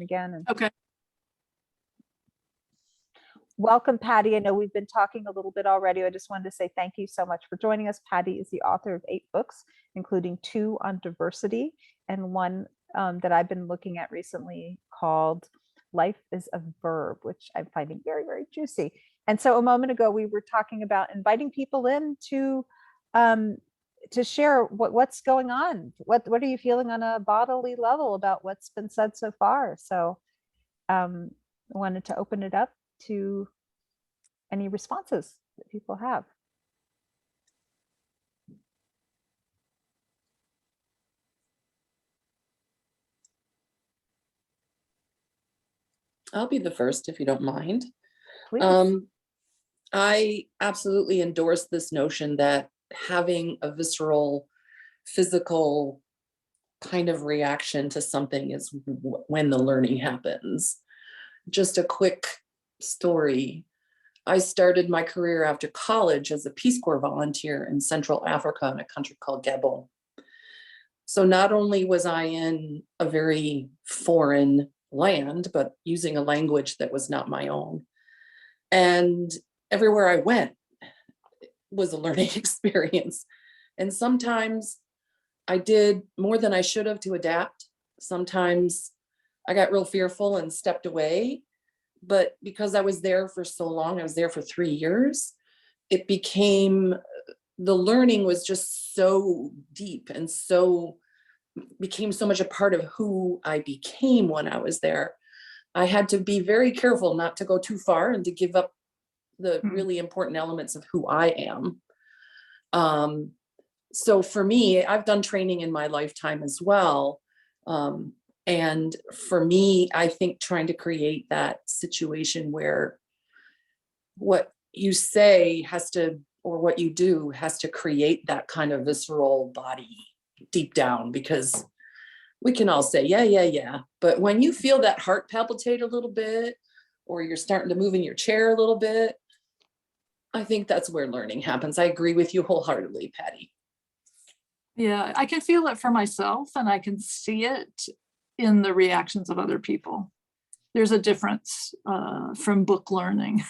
again. And Okay. welcome, Patti. I know we've been talking a little bit already. I just wanted to say thank you so much for joining us. Patti is the author of 8 books, including 2 on diversity and one that I've been looking at recently called Life is a Verb, which I'm finding very, very juicy. And so a moment ago, we were talking about inviting people in to share what's going on. What are you feeling on a bodily level about what's been said so far? So I wanted to open it up to any responses that people have. I'll be the first if you don't mind. Please. I absolutely endorse this notion that having a visceral, physical kind of reaction to something is when the learning happens. Just a quick story. I started my career after college as a Peace Corps volunteer in Central Africa in a country called Gabon. So not only was I in a very foreign land, but using a language that was not my own. And everywhere I went was a learning experience. And sometimes I did more than I should have to adapt. Sometimes I got real fearful and stepped away. But because I was there for so long, I was there for 3 years, it became, the learning was just so deep and became so much a part of who I became when I was there. I had to be very careful not to go too far and to give up the really important elements of who I am. So for me, I've done training in my lifetime as well. And for me, I think trying to create that situation where what you say has to, or what you do has to create that kind of visceral body deep down, because we can all say, yeah. But when you feel that heart palpitate a little bit, or you're starting to move in your chair a little bit, I think that's where learning happens. I agree with you wholeheartedly, Patti. Yeah, I can feel it for myself, and I can see it in the reactions of other people. There's a difference from book learning,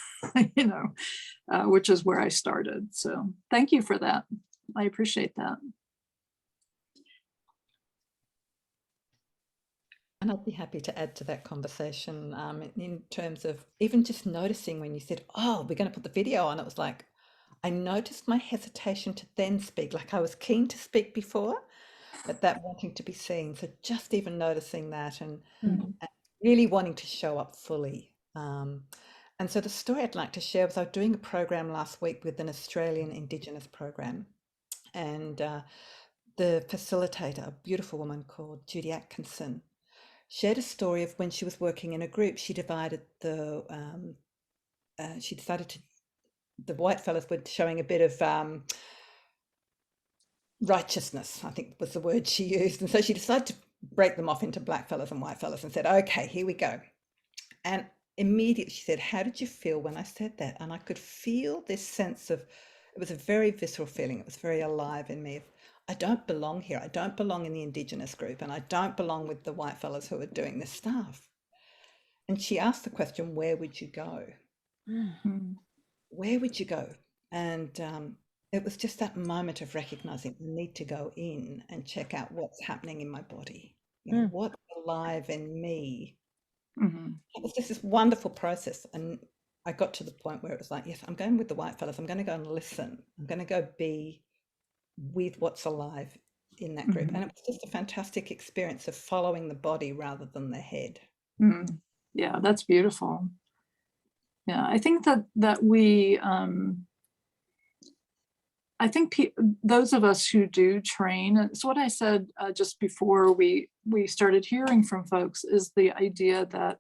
which is where I started. So thank you for that. I appreciate that. And I'd be happy to add to that conversation in terms of even just noticing when you said, oh, we're going to put the video on. It was like, I noticed my hesitation to then speak, like I was keen to speak before, but that wanting to be seen. So just even noticing that and really wanting to show up fully. And so the story I'd like to share was I was doing a program last week with an Australian Indigenous program. And the facilitator, a beautiful woman called Judy Atkinson, shared a story of when she was working in a group. She decided the white fellas were showing a bit of righteousness, I think was the word she used. And so she decided to break them off into black fellas and white fellas and said, okay, here we go. And immediately she said, how did you feel when I said that? And I could feel this sense of, it was a very visceral feeling. It was very alive in me. I don't belong here. I don't belong in the Indigenous group, and I don't belong with the white fellas who are doing this stuff. And she asked the question, where would you go? Where would you go? And it was just that moment of recognizing I need to go in and check out what's happening in my body, what's alive in me. It was just this wonderful process. And I got to the point where it was like, yes, I'm going with the white fellas. I'm going to go and listen. I'm going to go be with what's alive in that group. And it was just a fantastic experience of following the body rather than the head. Yeah, that's beautiful. Yeah, I think that we I think those of us who do train, it's what I said just before we started hearing from folks, is the idea that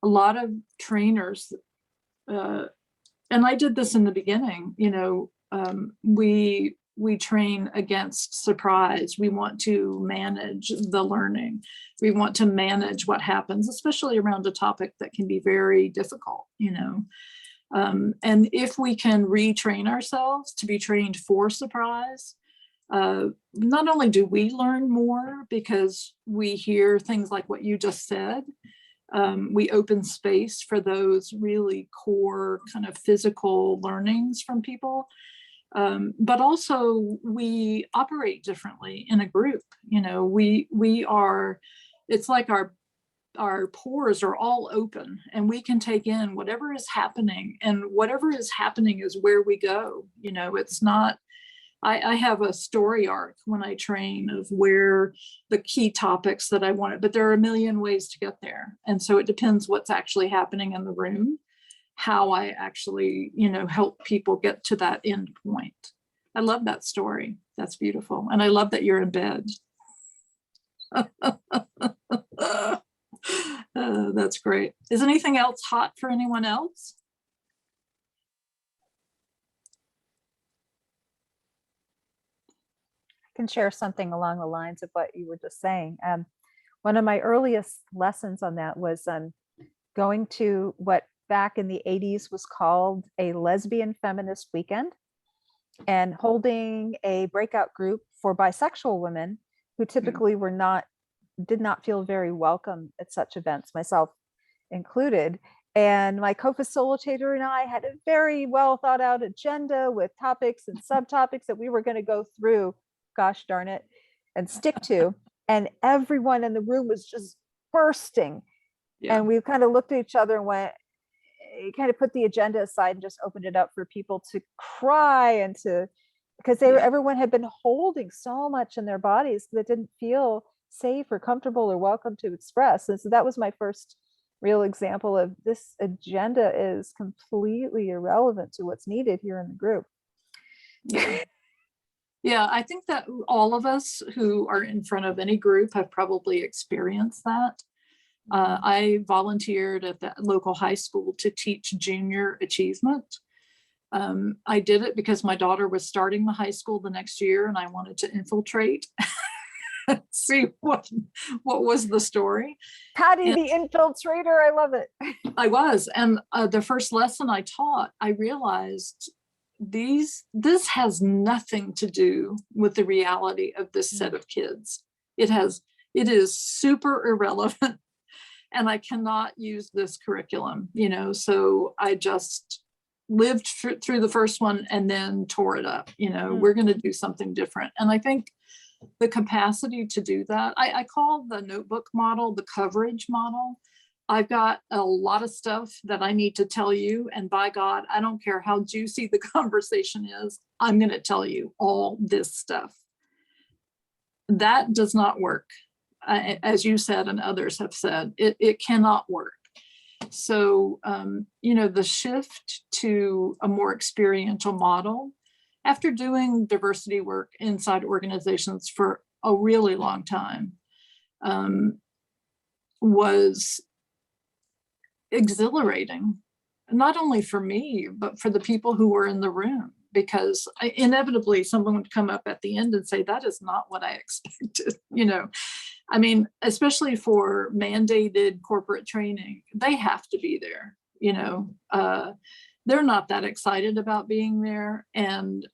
a lot of trainers, and I did this in the beginning, we train against surprise. We want to manage the learning. We want to manage what happens, especially around a topic that can be very difficult, and if we can retrain ourselves to be trained for surprise, not only do we learn more because we hear things like what you just said, We open space for those really core kind of physical learnings from people. But also we operate differently in a group. You know, we are, it's like our pores are all open and we can take in whatever is happening, and whatever is happening is where we go. You know, it's not, I have a story arc when I train of where the key topics that I wanted, but there are a million ways to get there. And so it depends what's actually happening in the room, how I actually, you know, help people get to that end point. I love that story. That's beautiful. And I love that you're in bed. That's great. Is anything else hot for anyone else? I can share something along the lines of what you were just saying. One of my earliest lessons on that was going to what back in the 80s was called a lesbian feminist weekend, and holding a breakout group for bisexual women who typically did not feel very welcome at such events, myself included. And my co-facilitator and I had a very well thought out agenda with topics and subtopics that we were going to go through, gosh darn it, and stick to. And everyone in the room was just bursting. Yeah. And we kind of looked at each other and went, kind of put the agenda aside and just opened it up for people to cry and to, because everyone had been holding so much in their bodies that didn't feel safe or comfortable or welcome to express. And so that was my first real example of this agenda is completely irrelevant to what's needed here in the group. Yeah, I think that all of us who are in front of any group have probably experienced that. I volunteered at the local high school to teach junior achievement. I did it because my daughter was starting the high school the next year and I wanted to infiltrate. See what was the story. Patti, the infiltrator, I love it. I was, and the first lesson I taught, I realized this has nothing to do with the reality of this set of kids. It is super irrelevant, and I cannot use this curriculum, you know. So I just lived through the first one and then tore it up. You know, we're going to do something different, and I think the capacity to do that, I call the notebook model the coverage model. I've got a lot of stuff that I need to tell you, and by God, I don't care how juicy the conversation is, I'm going to tell you all this stuff. That does not work. As you said, and others have said, it cannot work. So, you know, the shift to a more experiential model, after doing diversity work inside organizations for a really long time, was exhilarating, not only for me, but for the people who were in the room, because inevitably someone would come up at the end and say, that is not what I expected. You know, I mean, especially for mandated corporate training, they have to be there, you know. They're not that excited about being there, and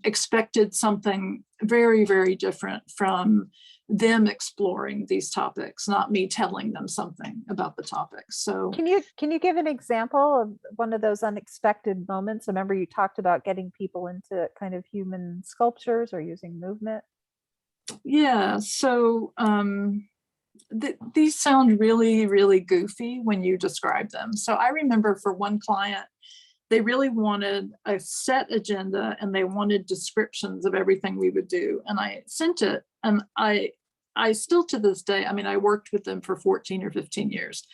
expected something very, very different from them exploring these topics, not me telling them something about the topics. So can you give an example of one of those unexpected moments? I remember you talked about getting people into kind of human sculptures or using movement. Yeah, so these sound really, really goofy when you describe them. So I remember for one client, they really wanted a set agenda and they wanted descriptions of everything we would do. And I sent it, and I still to this day, I mean, I worked with them for 14 or 15 years.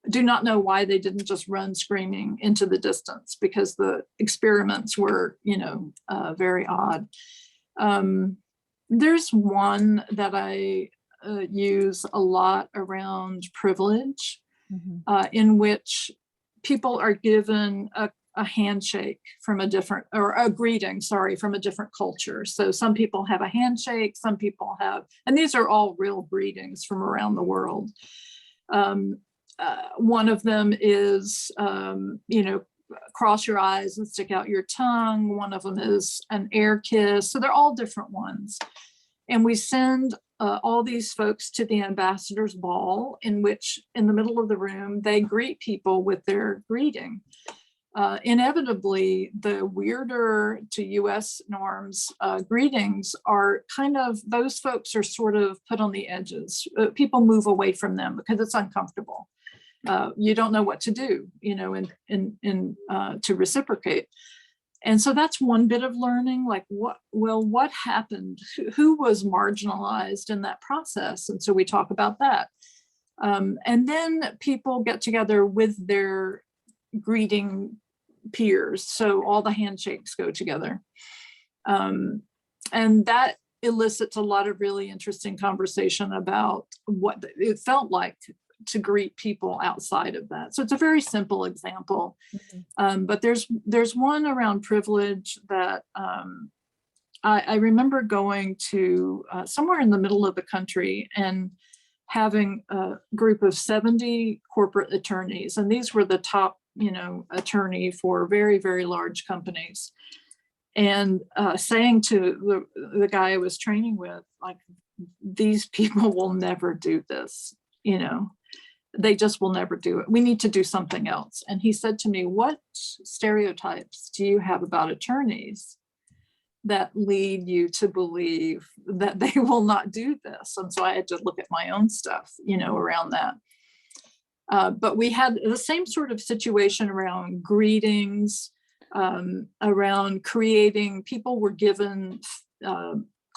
Do not know why they didn't just run screaming into the distance, because the experiments were, you know, very odd. There's one that I use a lot around privilege, in which people are given a handshake from a different, or a greeting, sorry, from a different culture. So some people have a handshake, some people have, and these are all real greetings from around the world. One of them is, you know, cross your eyes and stick out your tongue. One of them is an air kiss. So they're all different ones. And we send all these folks to the ambassador's ball, in which in the middle of the room, they greet people with their greeting. Inevitably, the weirder to US norms greetings are kind of, those folks are sort of put on the edges. People move away from them because it's uncomfortable. You don't know what to do, you know, to reciprocate. And so that's one bit of learning, like what happened? Who was marginalized in that process? And so we talk about that. And then people get together with their greeting peers. So all the handshakes go together. And that elicits a lot of really interesting conversation about what it felt like to greet people outside of that. So it's a very simple example. But there's one around privilege that I remember going to somewhere in the middle of the country and having a group of 70 corporate attorneys. And these were the top, you know, attorney for very, very large companies. And saying to the guy I was training with, like, these people will never do this, you know, they just will never do it. We need to do something else. And he said to me, what stereotypes do you have about attorneys that lead you to believe that they will not do this? And so I had to look at my own stuff, you know, around that. But we had the same sort of situation around greetings, around creating, people were given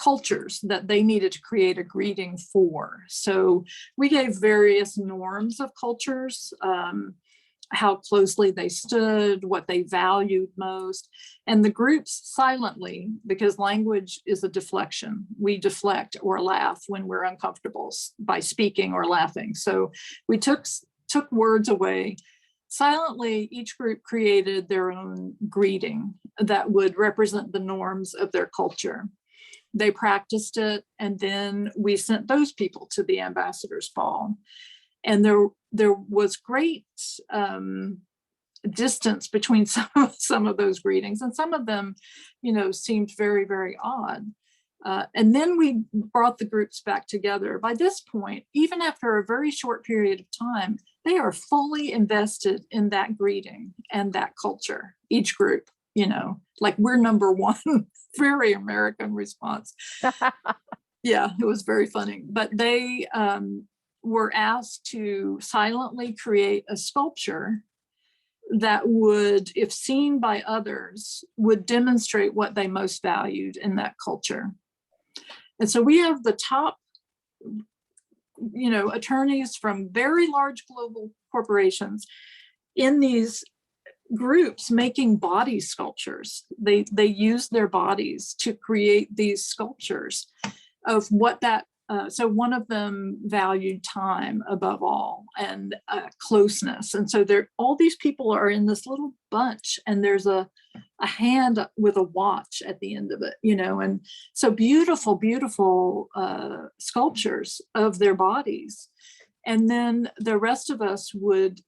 cultures that they needed to create a greeting for. So we gave various norms of cultures, how closely they stood, what they valued most. And the groups silently, because language is a deflection. We deflect or laugh when we're uncomfortable by speaking or laughing. So we took words away. Silently, each group created their own greeting that would represent the norms of their culture. They practiced it, and then we sent those people to the ambassador's ball. And there was great distance between some of those greetings, and some of them, you know, seemed very, very odd. And then we brought the groups back together. By this point, even after a very short period of time, they are fully invested in that greeting and that culture, each group, you know, like we're number one. Very American response. Yeah, it was very funny. But they were asked to silently create a sculpture that would, if seen by others, would demonstrate what they most valued in that culture. And so we have the top, you know, attorneys from very large global corporations in these groups making body sculptures. They use their bodies to create these sculptures of what that, so one of them valued time above all, and closeness. And so all these people are in this little bunch, and there's a hand with a watch at the end of it, you know, and so beautiful, beautiful sculptures of their bodies. And then the rest of us would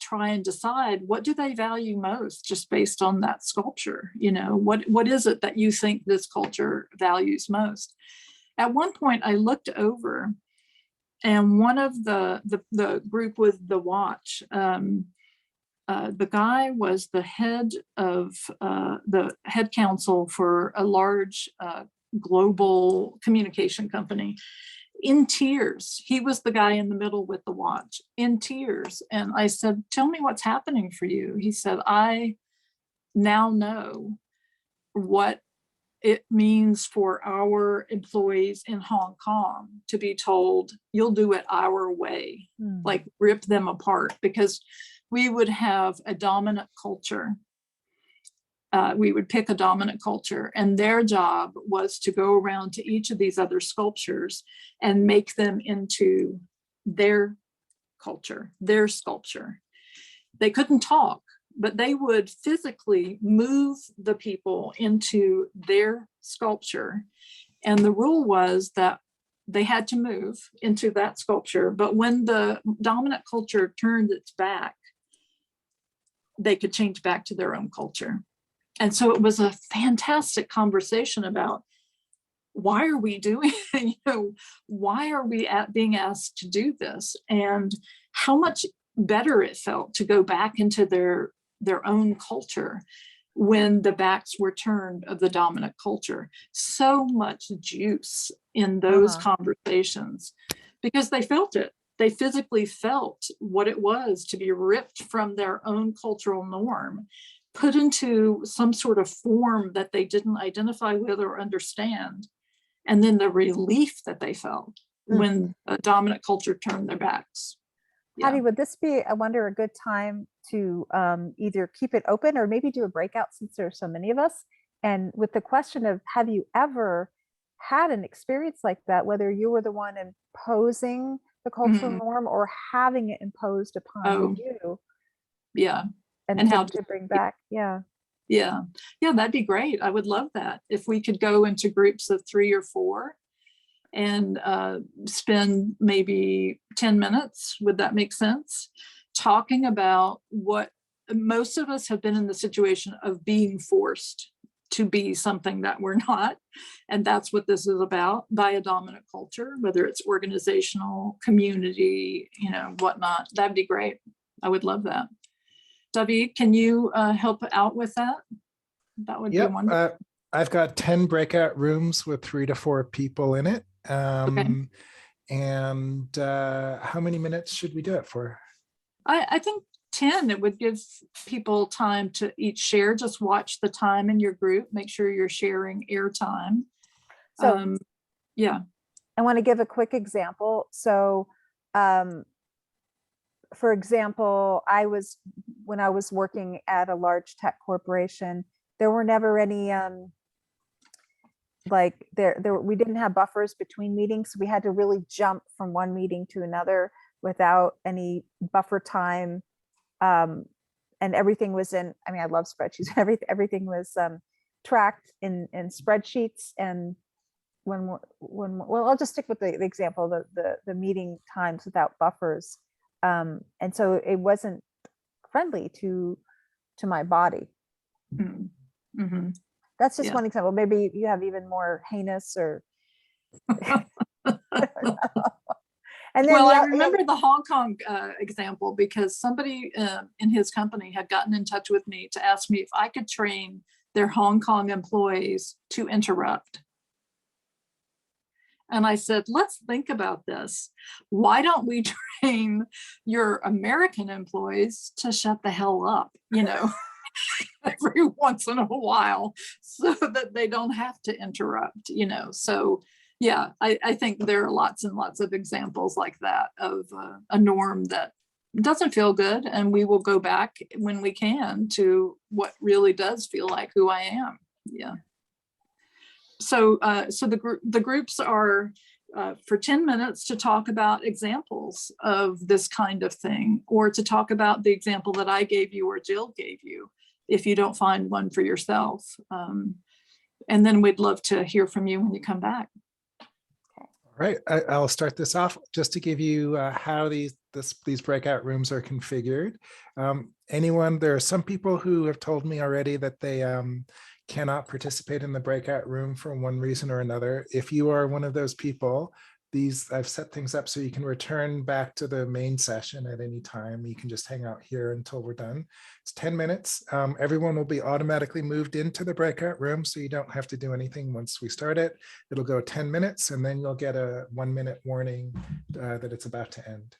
try and decide, what do they value most, just based on that sculpture? You know, what is it that you think this culture values most? At one point I looked over, and one of the group with the watch, the guy was the head of the head counsel for a large global communication company. In tears. He was the guy in the middle with the watch, in tears. And I said, tell me what's happening for you. He said, I now know what it means for our employees in Hong Kong to be told, you'll do it our way, like rip them apart, because we would have a dominant culture. We would pick a dominant culture, and their job was to go around to each of these other sculptures and make them into their culture, their sculpture. They couldn't talk, but they would physically move the people into their sculpture. And the rule was that they had to move into that sculpture, but when the dominant culture turned its back, they could change back to their own culture. And so it was a fantastic conversation about why are we doing, why are we being asked to do this? And how much better it felt to go back into their own culture when the backs were turned of the dominant culture. So much juice in those conversations because they felt it. They physically felt what it was to be ripped from their own cultural norm, put into some sort of form that they didn't identify with or understand. And then the relief that they felt when a dominant culture turned their backs. Patti, would this be, I wonder, a good time to either keep it open or maybe do a breakout since there are so many of us? And with the question of, have you ever had an experience like that, whether you were the one imposing the cultural norm or having it imposed upon you? Yeah. And how to bring back, yeah, that'd be great. I would love that if we could go into groups of 3 or 4 and spend maybe 10 minutes. Would that make sense? Talking about what most of us have been in the situation of being forced to be something that we're not. And that's what this is about, by a dominant culture, whether it's organizational, community, whatnot. That'd be great. I would love that. David, can you help out with that? That would be wonderful. I've got 10 breakout rooms with 3 to 4 people in it. And how many minutes should we do it for? I think 10. It would give people time to each share. Just watch the time in your group. Make sure you're sharing airtime. So I want to give a quick example. So for example, when I was working at a large tech corporation, there were never any we didn't have buffers between meetings. So we had to really jump from one meeting to another without any buffer time. And everything was in, I love spreadsheets. Everything was tracked in spreadsheets. And I'll just stick with the example, the meeting times without buffers. And so it wasn't friendly to my body. Mm-hmm. That's just one example. Maybe you have even more heinous or. And then, I remember the Hong Kong example because somebody in his company had gotten in touch with me to ask me if I could train their Hong Kong employees to interrupt. And I said, let's think about this. Why don't we train your American employees to shut the hell up, every once in a while so that they don't have to interrupt, So yeah, I think there are lots and lots of examples like that of a norm that doesn't feel good. And we will go back when we can to what really does feel like who I am. Yeah. So the groups are for 10 minutes to talk about examples of this kind of thing, or to talk about the example that I gave you or Jill gave you, if you don't find one for yourself. And then we'd love to hear from you when you come back. All right, I'll start this off just to give you how these breakout rooms are configured. There are some people who have told me already that they cannot participate in the breakout room for one reason or another. If you are one of those people, I've set things up so you can return back to the main session at any time. You can just hang out here until we're done. It's 10 minutes. Everyone will be automatically moved into the breakout room, so you don't have to do anything once we start it. It'll go 10 minutes, and then you'll get a 1-minute warning that it's about to end.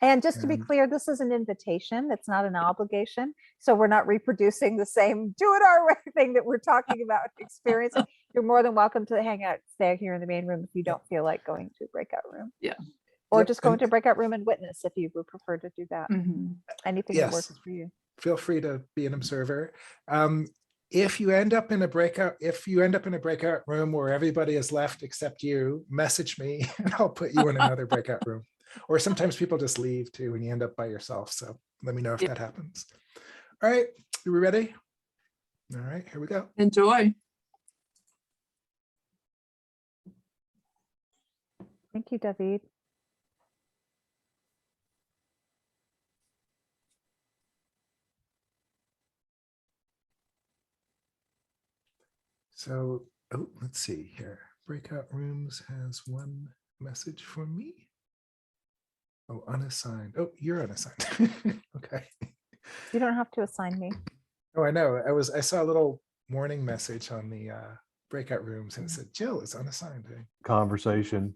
And just to be clear, this is an invitation. It's not an obligation. So we're not reproducing the same do it our way thing that we're talking about experiencing. You're more than welcome to hang out, stay here in the main room if you don't feel like going to a breakout room. Yeah. Or just go into a breakout room and witness if you would prefer to do that. Anything that works for you. Feel free to be an observer. If you end up in a breakout room where everybody is left except you, message me and I'll put you in another breakout room. Or sometimes people just leave too and you end up by yourself. So let me know if that happens. All right, are we ready? All right, here we go. Enjoy. Thank you, David. So, let's see here. breakout rooms has one message for me. Oh, unassigned. Oh, you're unassigned. Okay. You don't have to assign me. Oh, I know. I saw a little warning message on the breakout rooms and it said Jill is unassigned. Conversation,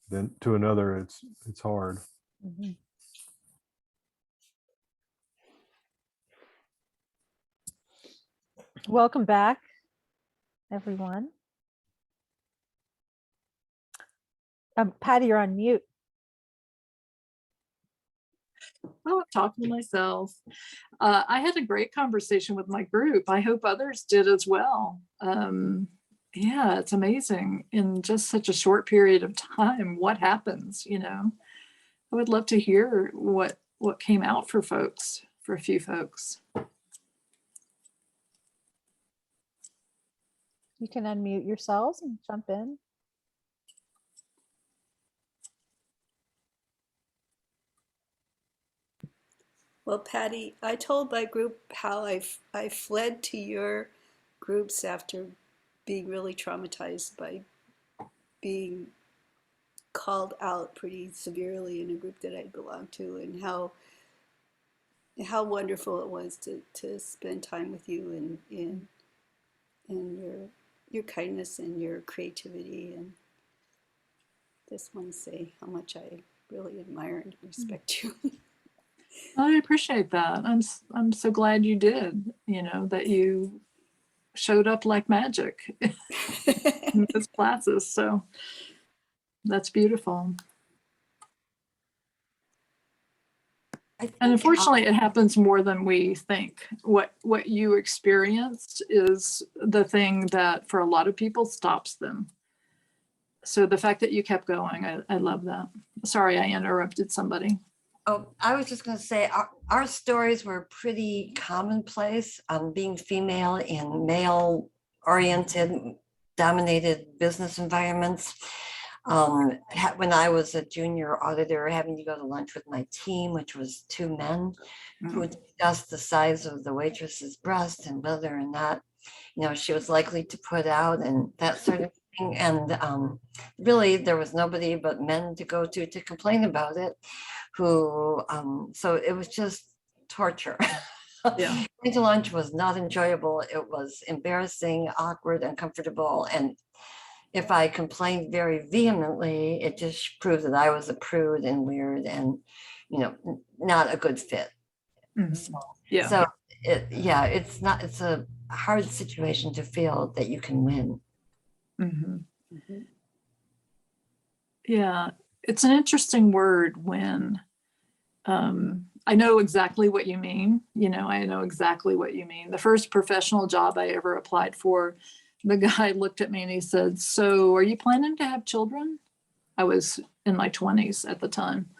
then to another, it's hard. Mhm. Welcome back, everyone. Patty, you're on mute. Oh, I'm talking to myself. I had a great conversation with my group. I hope others did as well. Yeah, it's amazing in just such a short period of time what happens, you know. I would love to hear what came out for folks, for a few folks. You can unmute yourselves and jump in. Well, Patty, I told my group how I fled to your groups after being really traumatized by being called out pretty severely in a group that I belonged to, and how wonderful it was to spend time with you and your kindness and your creativity, and just want to say how much I really admire and respect you. I appreciate that. I'm so glad you did, you know, that you showed up like magic in those classes. So that's beautiful. And unfortunately, it happens more than we think. What you experienced is the thing that for a lot of people stops them. So the fact that you kept going, I love that. Sorry, I interrupted somebody. Oh, I was just going to say our stories were pretty commonplace, being female in male-oriented, dominated business environments. When I was a junior auditor, having to go to lunch with my team, which was two men, who would discuss the size of the waitress's breast and whether or not, you know, she was likely to put out and that sort of thing. And really, there was nobody but men to go to complain about it. So it was just torture. Yeah. Going to lunch was not enjoyable. It was embarrassing, awkward, uncomfortable. And if I complained very vehemently, it just proved that I was a prude and weird and, you know, not a good fit. Mm-hmm. So it's a hard situation to feel that you can win. Mm-hmm. Mm-hmm. Yeah, it's an interesting word, win. I know exactly what you mean. You know, I know exactly what you mean. The first professional job I ever applied for, the guy looked at me and he said, "So are you planning to have children?" I was in my 20s at the time.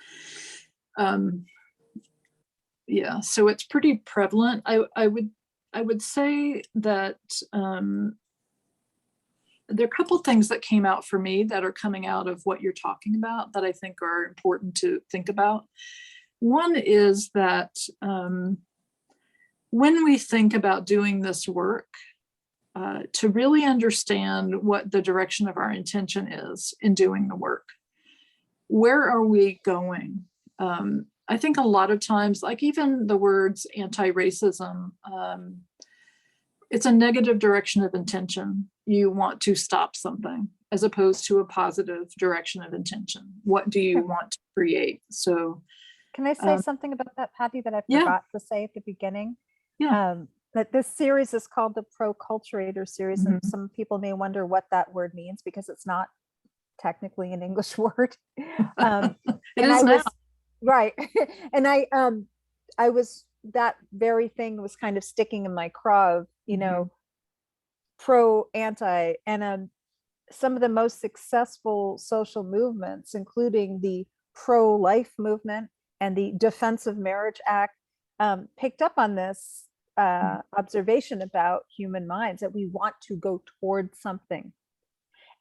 Yeah, so it's pretty prevalent. I would say that there are a couple things that came out for me that are coming out of what you're talking about that I think are important to think about. One is that when we think about doing this work, to really understand what the direction of our intention is in doing the work. Where are we going? I think a lot of times, like even the words anti-racism, it's a negative direction of intention. You want to stop something as opposed to a positive direction of intention. What do you want to create? So can I say something about that, Patty, that I Yeah. forgot to say at the beginning? Yeah. That this series is called the Proculturator series, and Mhm. some people may wonder what that word means because it's not technically an English word. It And is I now. was right, and I was that very thing was kind of sticking in my craw of, you know, pro, anti, and some of the most successful social movements, including the pro-life movement and the Defense of Marriage Act, picked up on this observation about human minds, that we want to go towards something.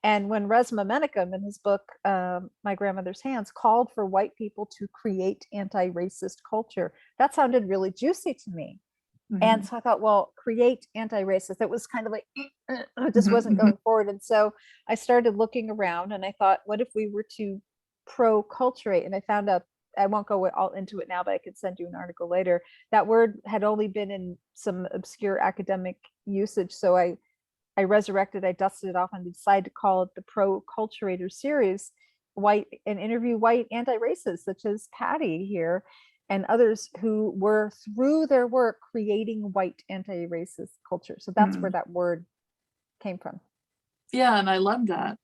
And when Resmaa Menakem in his book, My Grandmother's Hands, called for white people to create anti-racist culture, that sounded really juicy to me. And so I thought, well, create anti-racist. It was kind of like, it just wasn't going forward. And so I started looking around and I thought, what if we were to proculturate? And I found out, I won't go all into it now, but I could send you an article later. That word had only been in some obscure academic usage. So I resurrected, I dusted it off and decided to call it the Proculturators series, and interview white anti-racists such as Patti here and others who were, through their work, creating white anti-racist culture. So that's where that word came from. Yeah, and I love that.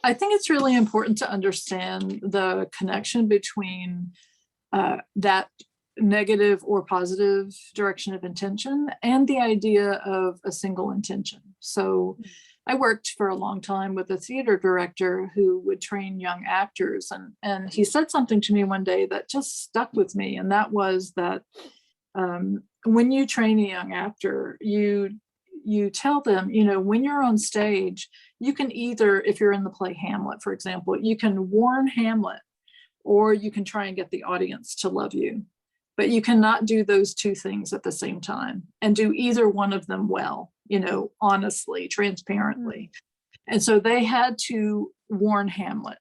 I think it's really important to understand the connection between that negative or positive direction of intention and the idea of a single intention. So I worked for a long time with a theater director who would train young actors. And he said something to me one day that just stuck with me. And that was that when you train a young actor, you tell them, when you're on stage, you can either, if you're in the play Hamlet, for example, you can warn Hamlet, or you can try and get the audience to love you. But you cannot do those two things at the same time and do either one of them well, honestly, transparently. And so they had to warn Hamlet,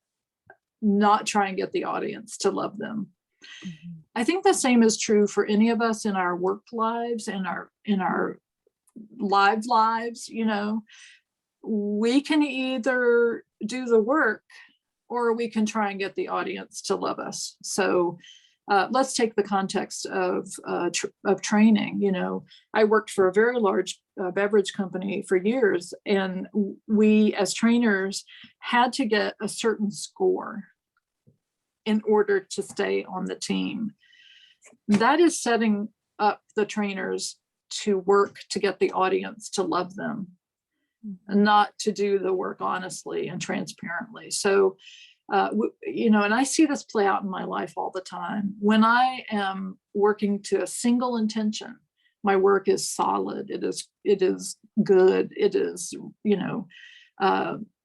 not try and get the audience to love them. I think the same is true for any of us in our work lives, in our live lives. We can either do the work or we can try and get the audience to love us. So let's take the context of training. I worked for a very large beverage company for years, and we as trainers had to get a certain score in order to stay on the team. That is setting up the trainers to work to get the audience to love them, and not to do the work honestly and transparently. So and I see this play out in my life all the time. When I am working to a single intention, my work is solid. It is good. It is, it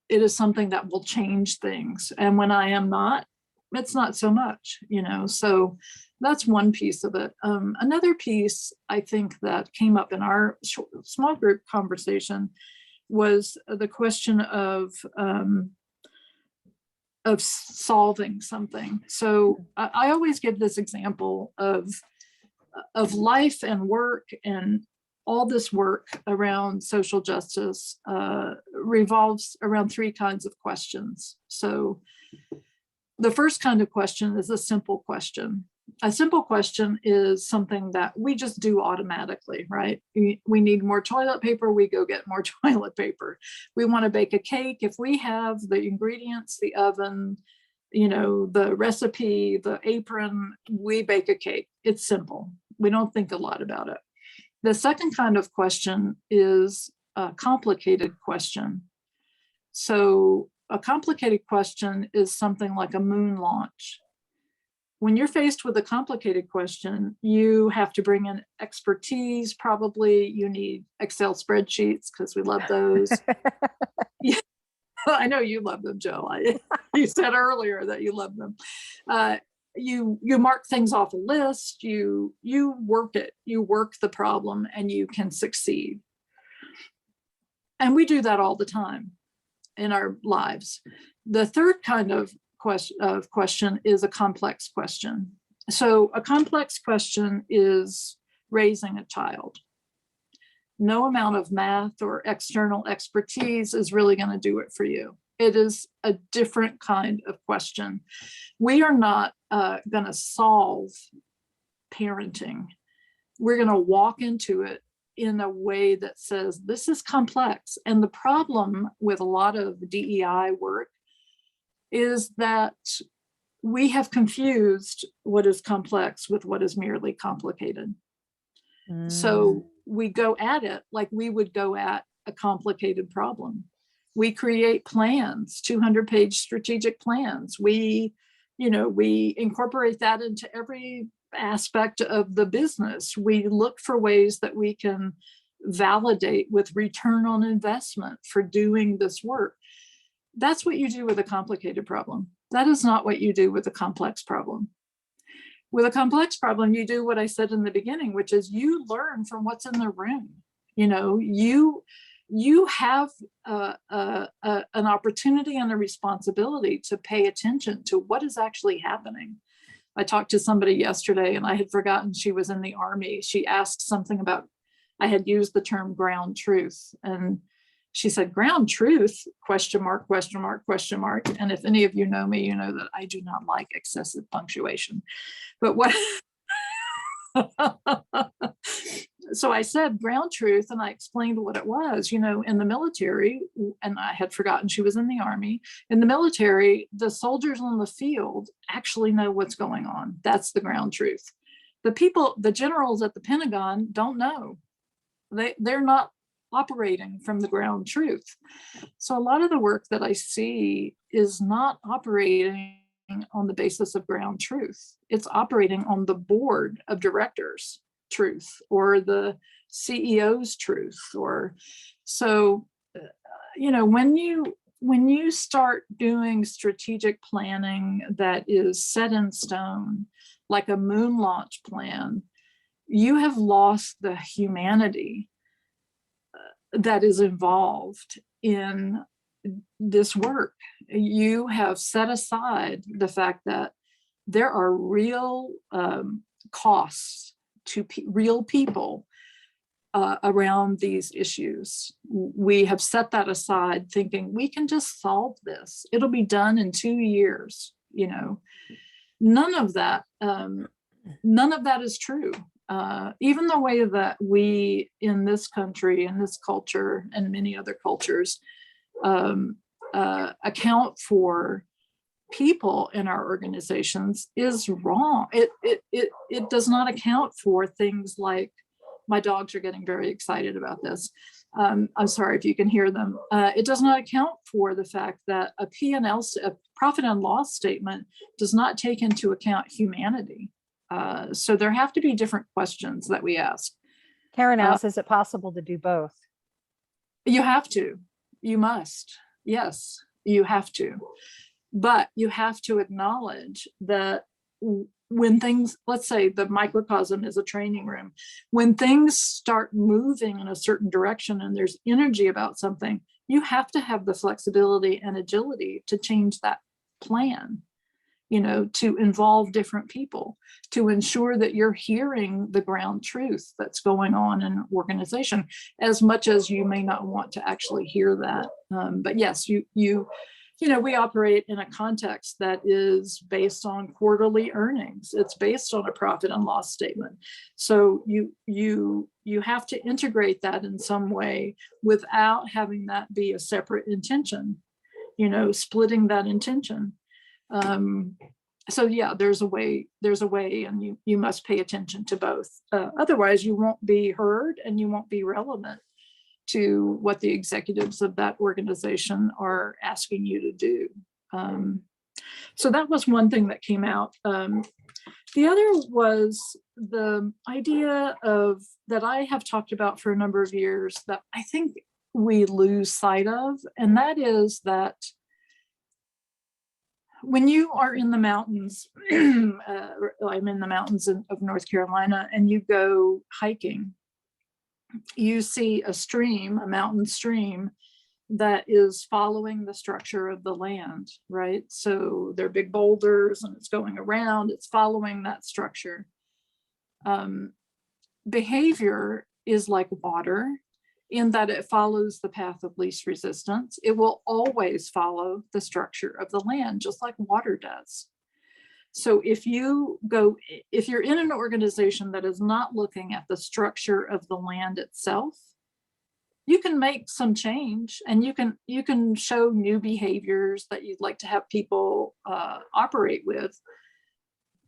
is something that will change things. And when I am not, it's not so much, so that's one piece of it. Another piece I think that came up in our small group conversation was the question of solving something. So I always give this example of life and work, and all this work around social justice revolves around three kinds of questions. So the first kind of question is a simple question. A simple question is something that we just do automatically, right? We need more toilet paper, we go get more toilet paper. We want to bake a cake. If we have the ingredients, the oven, the recipe, the apron, we bake a cake. It's simple. We don't think a lot about it. The second kind of question is a complicated question. So a complicated question is something like a moon launch. When you're faced with a complicated question, you have to bring in expertise. Probably you need Excel spreadsheets because we love those. Yeah. I know you love them, Jill. You said earlier that you love them. You mark things off a list. You work it. You work the problem, and you can succeed. And we do that all the time in our lives. The third kind of question is a complex question. So a complex question is raising a child. No amount of math or external expertise is really going to do it for you. It is a different kind of question. We are not going to solve parenting. We're going to walk into it in a way that says, this is complex. And the problem with a lot of DEI work is that we have confused what is complex with what is merely complicated. So we go at it like we would go at a complicated problem. We create plans, 200-page strategic plans. We incorporate that into every aspect of the business. We look for ways that we can validate with return on investment for doing this work. That's what you do with a complicated problem. That is not what you do with a complex problem. With a complex problem, you do what I said in the beginning, which is you learn from what's in the room. You know, you have an opportunity and a responsibility to pay attention to what is actually happening. I talked to somebody yesterday and I had forgotten she was in the Army. She asked something about, I had used the term ground truth, and she said, ground truth, question mark, question mark, question mark. And if any of you know me, you know that I do not like excessive punctuation. But what, so I said ground truth, and I explained what it was. You know, in the military, and I had forgotten she was in the Army, in the military, the soldiers on the field actually know what's going on. That's the ground truth. The people, the generals at the Pentagon don't know. They're not operating from the ground truth. So a lot of the work that I see is not operating on the basis of ground truth. It's operating on the board of directors truth, or the CEO's truth. Or so, you know, when you start doing strategic planning that is set in stone, like a moon launch plan, you have lost the humanity that is involved in this work. You have set aside the fact that there are real costs to real people around these issues. We have set that aside thinking we can just solve this. It'll be done in 2 years. You know, none of that is true. Even the way that we in this country, in this culture, and many other cultures account for people in our organizations is wrong. It does not account for things like, my dogs are getting very excited about this. I'm sorry if you can hear them. It does not account for the fact that a P&L, a profit and loss statement, does not take into account humanity. So there have to be different questions that we ask. Karen asks, is it possible to do both? You have to. You must. Yes, you have to. But you have to acknowledge that when things, let's say the microcosm is a training room, when things start moving in a certain direction and there's energy about something, you have to have the flexibility and agility to change that plan, you know, to involve different people, to ensure that you're hearing the ground truth that's going on in an organization, as much as you may not want to actually hear that. But yes, you know, we operate in a context that is based on quarterly earnings. It's based on a profit and loss statement. So you have to integrate that in some way without having that be a separate intention, you know, splitting that intention. So yeah, there's a way, and you must pay attention to both. Otherwise you won't be heard and you won't be relevant to what the executives of that organization are asking you to do. So that was one thing that came out. The other was the idea of, that I have talked about for a number of years, that I think we lose sight of, and that is that when you are in the mountains, I'm in the mountains of North Carolina, and you go hiking, you see a stream, a mountain stream, that is following the structure of the land, right? So they're big boulders and it's going around, it's following that structure. Behavior is like water in that it follows the path of least resistance. It will always follow the structure of the land, just like water does. So if you're in an organization that is not looking at the structure of the land itself, you can make some change, and you can show new behaviors that you'd like to have people operate with,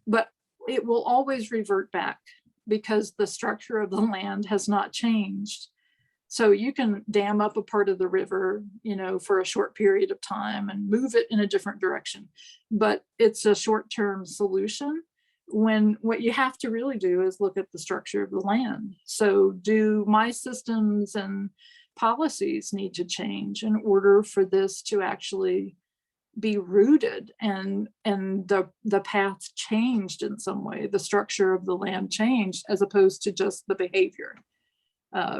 but it will always revert back because the structure of the land has not changed. So you can dam up a part of the river, you know, for a short period of time and move it in a different direction, but it's a short-term solution, when what you have to really do is look at the structure of the land. So do my systems and policies need to change in order for this to actually be rooted, and the path changed in some way. The structure of the land changed as opposed to just the behavior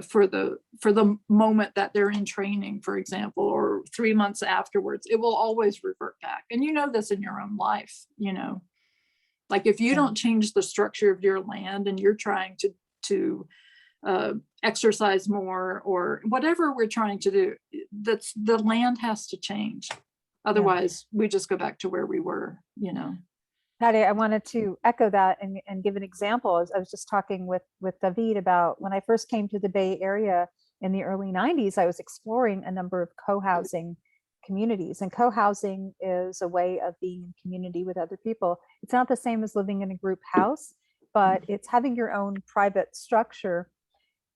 for the moment that they're in training, for example, or 3 months afterwards. It will always revert back. And you know this in your own life, you know, like if you don't change the structure of your land and you're trying to exercise more or whatever we're trying to do, that's the land has to change. Otherwise, we just go back to where we were, you know. Patty, I wanted to echo that and give an example. I was just talking with David about when I first came to the Bay Area in the early 90s, I was exploring a number of co-housing communities. And co-housing is a way of being in community with other people. It's not the same as living in a group house, but it's having your own private structure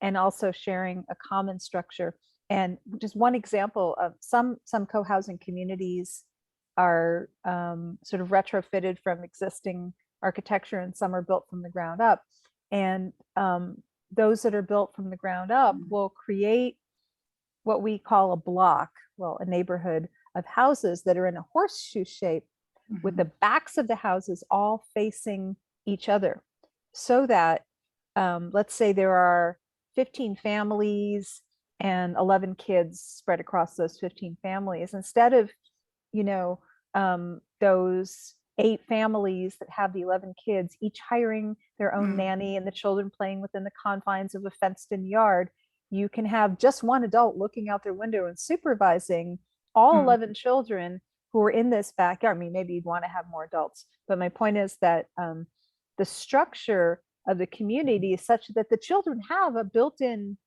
and also sharing a common structure. And just one example of some co-housing communities are sort of retrofitted from existing architecture, and some are built from the ground up. And those that are built from the ground up will create what we call a block, well, a neighborhood of houses that are in a horseshoe shape with the backs of the houses all facing each other. So that, let's say there are 15 families and 11 kids spread across those 15 families. Instead of, you know, those 8 families that have the 11 kids, each hiring their own nanny and the children playing within the confines of a fenced-in yard, you can have just one adult looking out their window and supervising all 11 children who are in this backyard. I mean, maybe you'd want to have more adults, but my point is that the structure of the community is such that the children have a built-in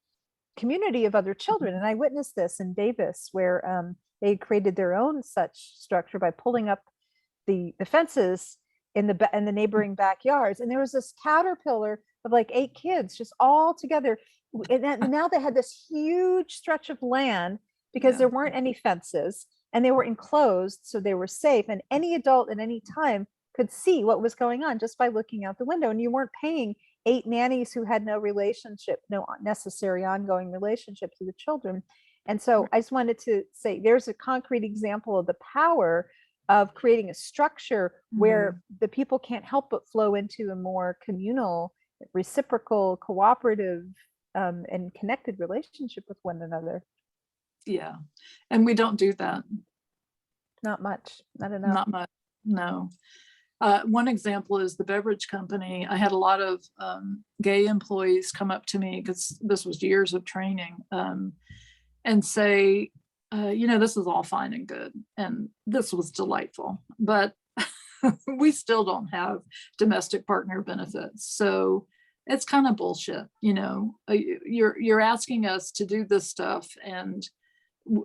community of other children. And I witnessed this in Davis, where they created their own such structure by pulling up the fences in the neighboring backyards. And there was this caterpillar of like 8 kids just all together. And now they had this huge stretch of land because there weren't any fences and they were enclosed, so they were safe. And any adult at any time could see what was going on just by looking out the window. And you weren't paying 8 nannies who had no relationship, no necessary ongoing relationship to the children. And so I just wanted to say there's a concrete example of the power of creating a structure where the people can't help but flow into a more communal, reciprocal, cooperative, and connected relationship with one another. Yeah. And we don't do that. Not much, not enough. Not much, no. One example is the beverage company. I had a lot of gay employees come up to me, because this was years of training, and say, you know, this is all fine and good, and this was delightful, but we still don't have domestic partner benefits. So it's kind of bullshit, you know. You're asking us to do this stuff and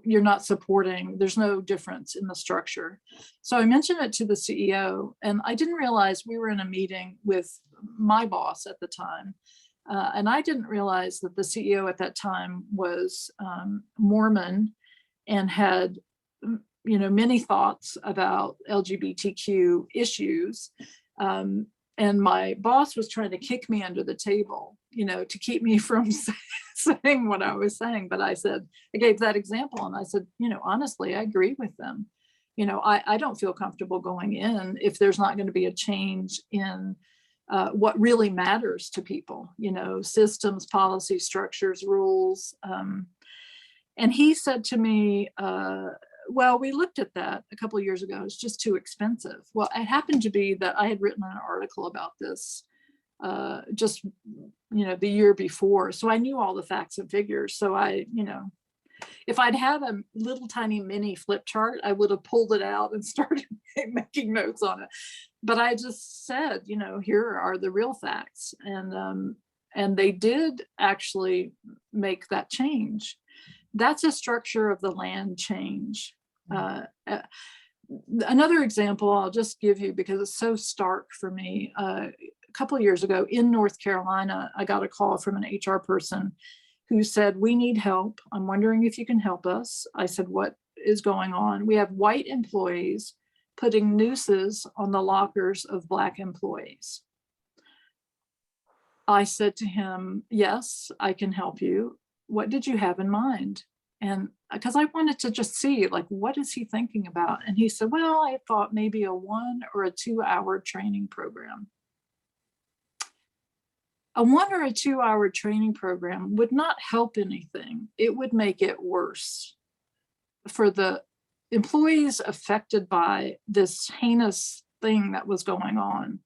you're not supporting, there's no difference in the structure. So I mentioned it to the CEO, and I didn't realize we were in a meeting with my boss at the time. And I didn't realize that the CEO at that time was Mormon and had, you know, many thoughts about LGBTQ issues. And my boss was trying to kick me under the table, you know, to keep me from saying what I was saying. But I said, I gave that example, and I said, you know, honestly, I agree with them. You know, I don't feel comfortable going in if there's not going to be a change in what really matters to people, you know, systems, policy, structures, rules. And he said to me, well, we looked at that a couple of years ago. It's just too expensive. Well, it happened to be that I had written an article about this just, you know, the year before. So I knew all the facts and figures. So I, you know, if I'd had a little tiny mini flip chart, I would have pulled it out and started making notes on it. But I just said, you know, here are the real facts. And they did actually make that change. That's a structure of the land change. Another example I'll just give you, because it's so stark for me. A couple of years ago in North Carolina, I got a call from an HR person who said, we need help. I'm wondering if you can help us. I said, what is going on? We have white employees putting nooses on the lockers of Black employees. I said to him, yes, I can help you. What did you have in mind? And because I wanted to just see, like, what is he thinking about? And he said, well, I thought maybe a 1 or a 2 hour training program. A 1 or a 2 hour training program would not help anything. It would make it worse for the employees affected by this heinous thing that was going on.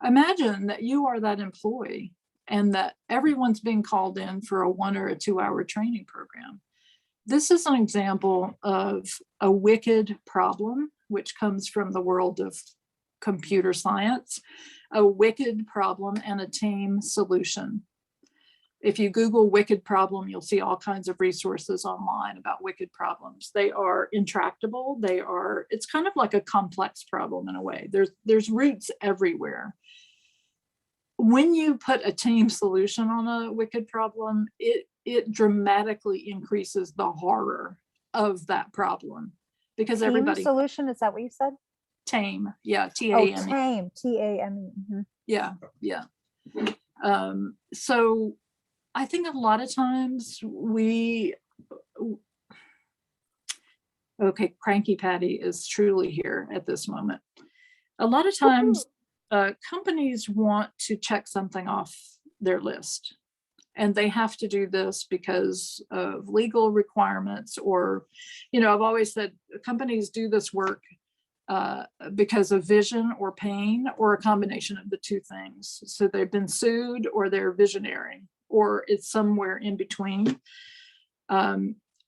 Imagine that you are that employee and that everyone's being called in for a 1 or a 2 hour training program. This is an example of a wicked problem, which comes from the world of computer science, a wicked problem and a tame solution. If you Google wicked problem, you'll see all kinds of resources online about wicked problems. They are intractable. It's kind of like a complex problem in a way. There's roots everywhere. When you put a tame solution on a wicked problem, it dramatically increases the horror of that problem, because Team everybody solution, is that what you said? tame, yeah, Oh, T-A-M-E. tame, T-A-M-E. Mhm. Yeah, yeah. So I think a lot of times okay, Cranky Patty is truly here at this moment. A lot of times companies want to check something off their list, and they have to do this because of legal requirements, or, I've always said companies do this work because of vision or pain, or a combination of the two things. So they've been sued, or they're visionary, or it's somewhere in between.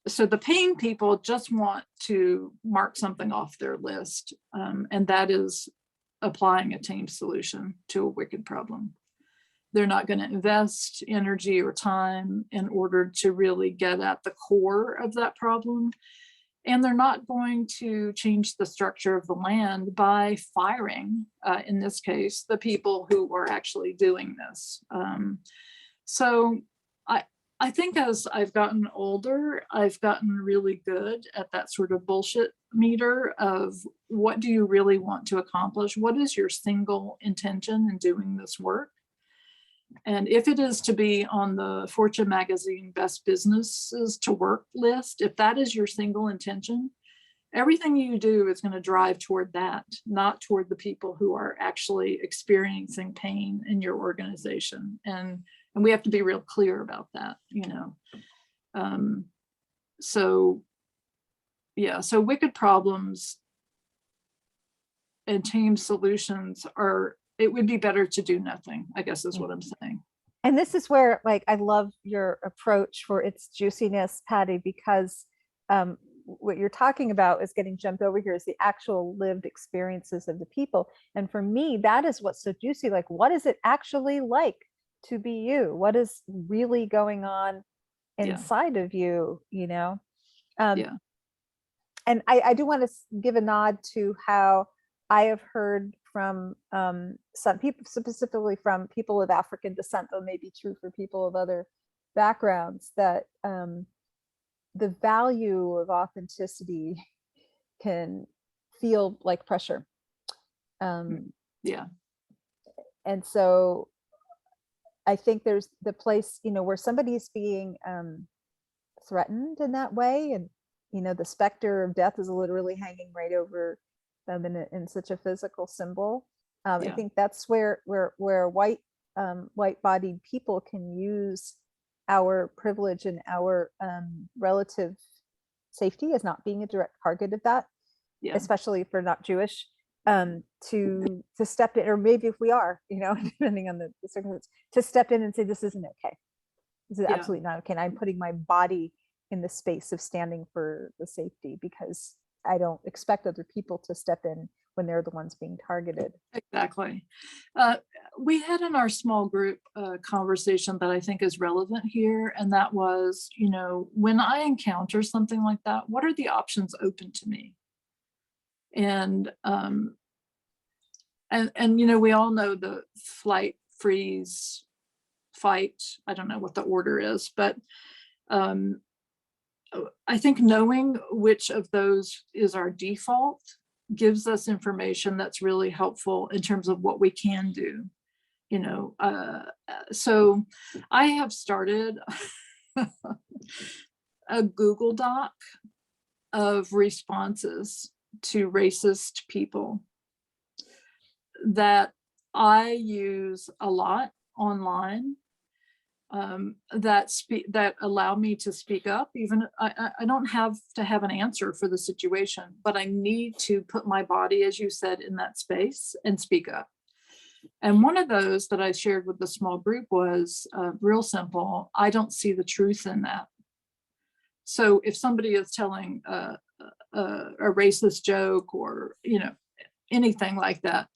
So the pain people just want to mark something off their list, and that is applying a tame solution to a wicked problem. They're not going to invest energy or time in order to really get at the core of that problem. And they're not going to change the structure of the land by firing, in this case, the people who are actually doing this. So I think as I've gotten older, I've gotten really good at that sort of bullshit meter of what do you really want to accomplish? What is your single intention in doing this work? And if it is to be on the Fortune magazine best businesses to work list, if that is your single intention, everything you do is going to drive toward that, not toward the people who are actually experiencing pain in your organization. And we have to be real clear about that, So yeah, so wicked problems and tame solutions it would be better to do nothing, I guess is what I'm saying. And this is where, like, I love your approach for its juiciness, Patty, because what you're talking about is getting jumped over here is the actual lived experiences of the people. And for me, that is what's so juicy. Like, what is it actually like to be you? What is really going on inside of you, Yeah. And I do want to give a nod to how I have heard from some people, specifically from people of African descent, though may be true for people of other backgrounds, that the value of authenticity can feel like pressure. Yeah. And so I think there's the place, where somebody's being threatened in that way, and the specter of death is literally hanging right over them in such a physical symbol. I think that's where white-bodied people can use our privilege and our relative safety as not being a direct target of that, especially if we're not Jewish, to step in, or maybe if we are, depending on the circumstances, to step in and say, this isn't okay. This is absolutely not okay. And I'm putting my body in the space of standing for the safety, because I don't expect other people to step in when they're the ones being targeted. Exactly. We had in our small group conversation that I think is relevant here. And that was, when I encounter something like that, what are the options open to me? And we all know the flight, freeze, fight. I don't know what the order is, but I think knowing which of those is our default gives us information that's really helpful in terms of what we can do. So I have started a Google Doc of responses to racist people that I use a lot online, that allow me to speak up. Even I don't have to have an answer for the situation, but I need to put my body, as you said, in that space and speak up. And one of those that I shared with the small group was real simple. I don't see the truth in that. So if somebody is telling a racist joke, or, you know, anything like that,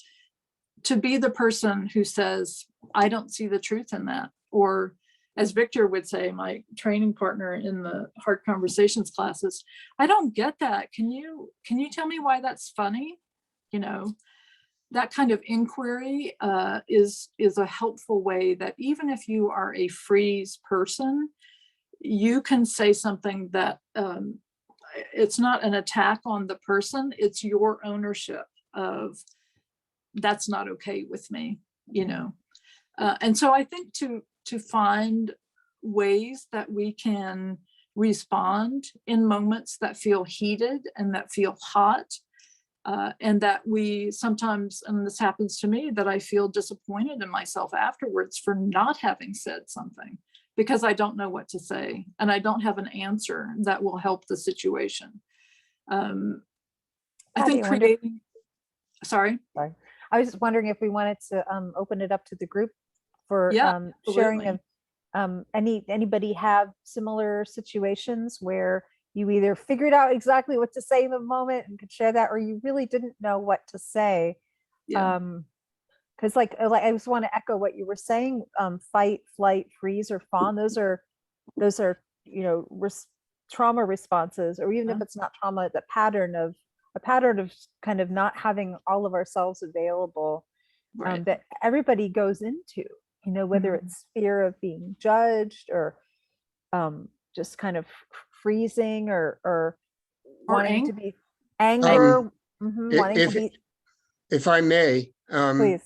to be the person who says, I don't see the truth in that. Or as Victor would say, my training partner in the Hard Conversations classes, I don't get that. Can you tell me why that's funny? You know, that kind of inquiry is a helpful way that even if you are a freeze person, you can say something that it's not an attack on the person, it's your ownership of that's not okay with me, you know. And so I think to find ways that we can respond in moments that feel heated and that feel hot, and that we sometimes, and this happens to me, that I feel disappointed in myself afterwards for not having said something, because I don't know what to say and I don't have an answer that will help the situation. I think creating, sorry. I was just wondering if we wanted to open it up to the group for sharing of anybody have similar situations where you either figured out exactly what to say in the moment and could share that, or you really didn't know what to say. Because like I just want to echo what you were saying, fight, flight, freeze, or fawn. Those are you know, trauma responses, or even if it's not trauma, the pattern of kind of not having all of ourselves available, that everybody goes into, you know, whether it's fear of being judged, or just kind of freezing, or wanting to be anger, wanting to be. If I may, Please.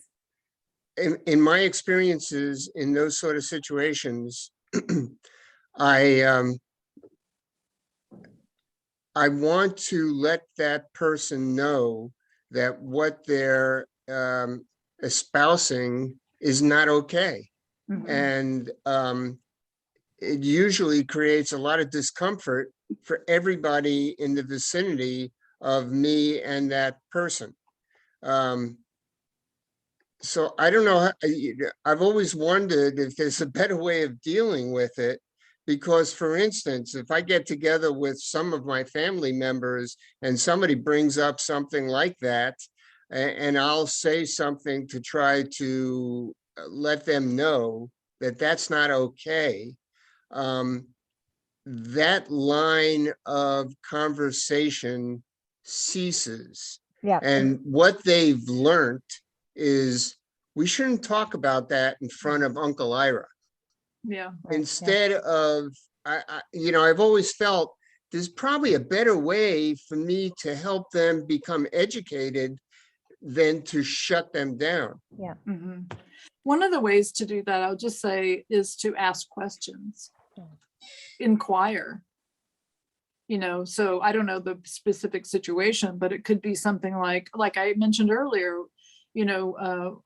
In my experiences in those sort of situations, I want to let that person know that what they're espousing is not okay. And it usually creates a lot of discomfort for everybody in the vicinity of me and that person. So I don't know, I've always wondered if there's a better way of dealing with it, because for instance, if I get together with some of my family members and somebody brings up something like that, and I'll say something to try to let them know that that's not okay, that line of conversation ceases. And what they've learned is we shouldn't talk about that in front of Uncle Ira. Instead of, you know, I've always felt there's probably a better way for me to help them become educated than to shut them down. One of the ways to do that, I'll just say, is to ask questions, inquire. You know, so I don't know the specific situation, but it could be something like I mentioned earlier, you know,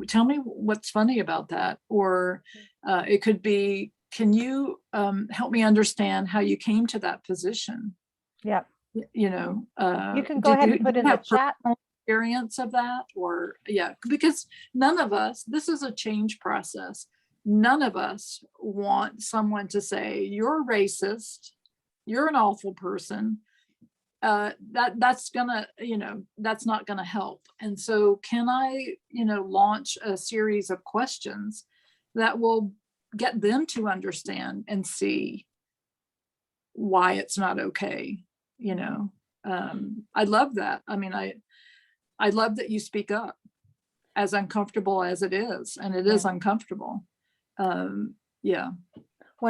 tell me what's funny about that. Or it could be, can you help me understand how you came to that position? You know, you can go ahead and put in the chat experience of that, or because none of us, this is a change process. None of us want someone to say, you're racist, you're an awful person. That's gonna, you know, that's not gonna help. And so can I, you know, launch a series of questions that will get them to understand and see why it's not okay, you know. I love that. I mean, I love that you speak up, as uncomfortable as it is, and it is uncomfortable. One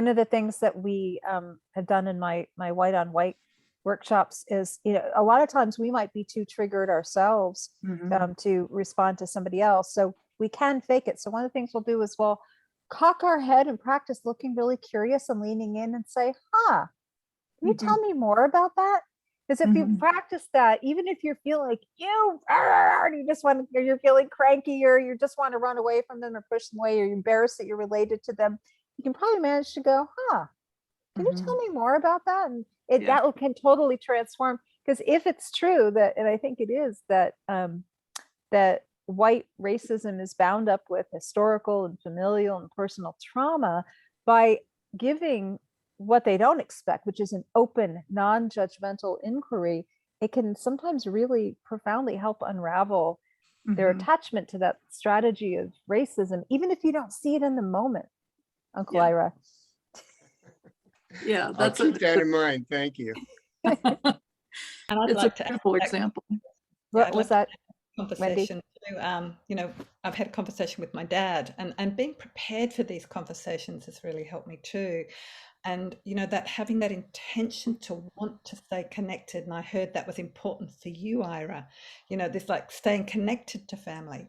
of the things that we have done in my white on white workshops is, you know, a lot of times we might be too triggered ourselves to respond to somebody else. So we can fake it. So one of the things we'll do is we'll cock our head and practice looking really curious and leaning in and say, can you tell me more about that? Because if you practice that, even if you feel like you just want, or you're feeling cranky, or you just want to run away from them or push them away, or you're embarrassed that you're related to them, you can probably manage to go, can you tell me more about that? And that can totally transform. Because if it's true that, and I think it is, that that white racism is bound up with historical and familial and personal trauma, by giving what they don't expect, which is an open, non-judgmental inquiry, it can sometimes really profoundly help unravel their attachment to that strategy of racism, even if you don't see it in the moment, Uncle Ira. Yeah, I'll keep that in mind. Thank you. And I'd it's like a to beautiful example. What was that? Conversation too. I've had a conversation with my dad, and being prepared for these conversations has really helped me too. And that having that intention to want to stay connected, and I heard that was important for you, Ira. This like staying connected to family.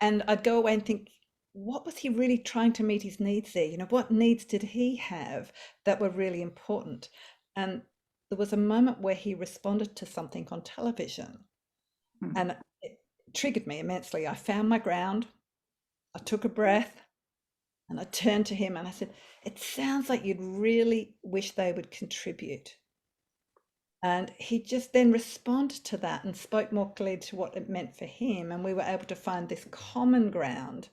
And I'd go away and think, what was he really trying to meet his needs there? What needs did he have that were really important? And there was a moment where he responded to something on television, and it triggered me immensely. I found my ground, I took a breath, and I turned to him and I said, it sounds like you'd really wish they would contribute. And he just then responded to that and spoke more clearly to what it meant for him. And we were able to find this common ground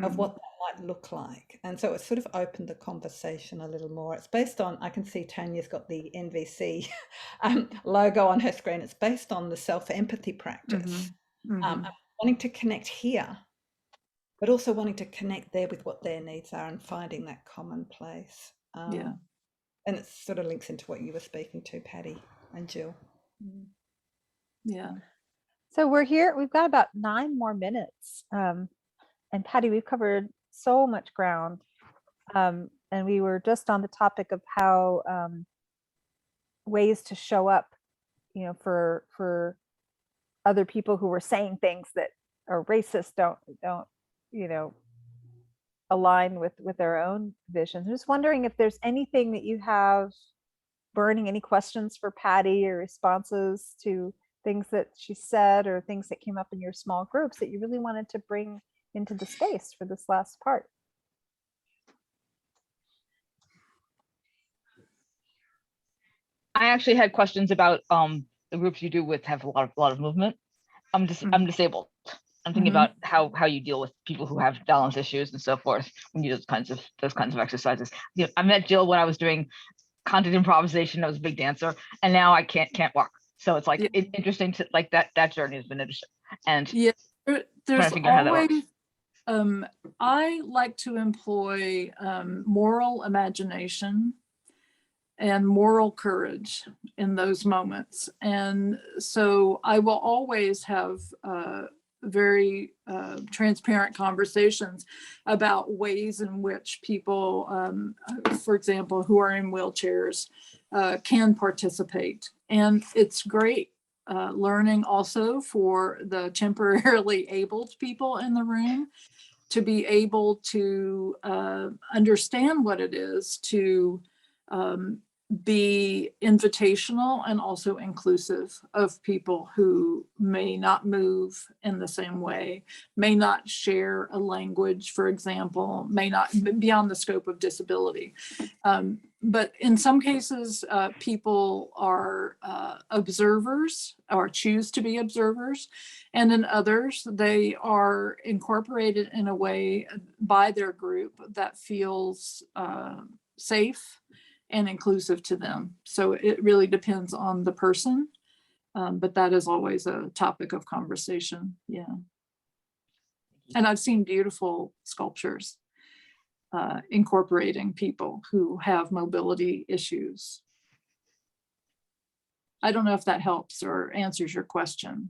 of what that might look like. And so it sort of opened the conversation a little more. It's based on, I can see Tanya's got the NVC logo on her screen. It's based on the self-empathy practice. Wanting to connect here, but also wanting to connect there with what their needs are and finding that common place. And it sort of links into what you were speaking to, Patti and Jill. Yeah. So we're here, we've got about 9 more minutes. And Patti, we've covered so much ground. And we were just on the topic of how ways to show up, for other people who were saying things that are racist, don't align with their own visions. I'm just wondering if there's anything that you have burning, any questions for Patti or responses to things that she said or things that came up in your small groups that you really wanted to bring into the space for this last part. I actually had questions about the groups you do with have a lot of movement. I'm disabled. I'm thinking about how you deal with people who have balance issues and so forth when you do those kinds of exercises. I met Jill when I was doing content improvisation. I was a big dancer, and now I can't walk. So it's like interesting to like that journey has been interesting. And there's always I like to employ moral imagination and moral courage in those moments. And so I will always have very transparent conversations about ways in which people, for example, who are in wheelchairs can participate. And it's great learning also for the temporarily abled people in the room to be able to understand what it is to be invitational and also inclusive of people who may not move in the same way, may not share a language, for example, may not be beyond the scope of disability. But in some cases, people are observers or choose to be observers. And in others, they are incorporated in a way by their group that feels safe and inclusive to them. So it really depends on the person, but that is always a topic of conversation. Yeah. And I've seen beautiful sculptures incorporating people who have mobility issues. I don't know if that helps or answers your question.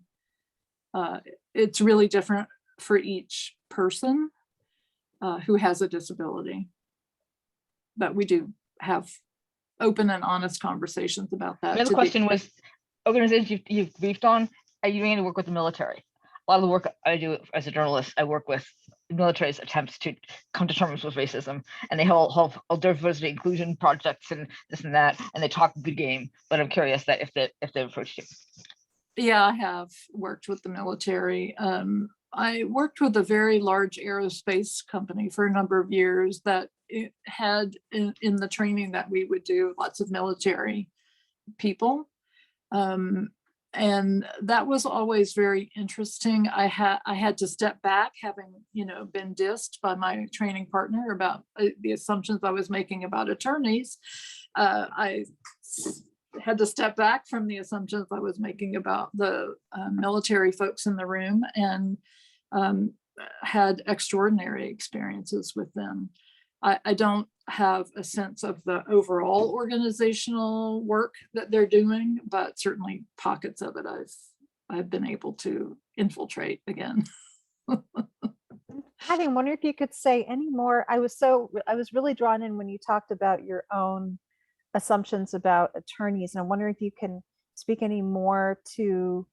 It's really different for each person who has a disability, but we do have open and honest conversations about that. Another question was organizations you've briefed on. Are you doing any work with the military? A lot of the work I do as a journalist, I work with the military's attempts to come to terms with racism, and they have all diversity inclusion projects and this and that, and they talk good game. But I'm curious that if they approached you. Yeah, I have worked with the military. I worked with a very large aerospace company for a number of years that it had in the training that we would do lots of military people. And that was always very interesting. I had to step back, having been dissed by my training partner about the assumptions I was making about attorneys. I had to step back from the assumptions I was making about the military folks in the room, and had extraordinary experiences with them. I don't have a sense of the overall organizational work that they're doing, but certainly pockets of it I've been able to infiltrate again. Patty, I'm wondering if you could say any more. I was really drawn in when you talked about your own assumptions about attorneys, and I'm wondering if you can speak any more to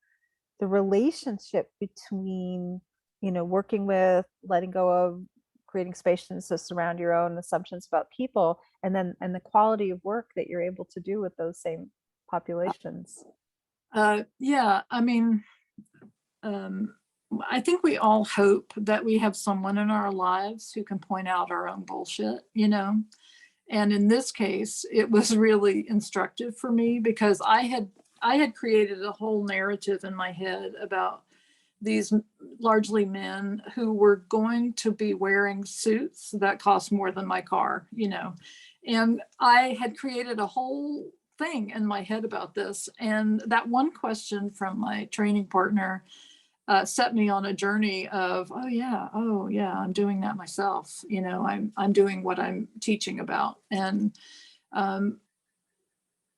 the relationship between working with, letting go of, creating spaces around your own assumptions about people, and the quality of work that you're able to do with those same populations. Yeah, I mean, I think we all hope that we have someone in our lives who can point out our own bullshit, and in this case, it was really instructive for me, because I had created a whole narrative in my head about these largely men who were going to be wearing suits that cost more than my car, and I had created a whole thing in my head about this. And that one question from my training partner set me on a journey of, oh yeah, I'm doing that myself. I'm doing what I'm teaching about. And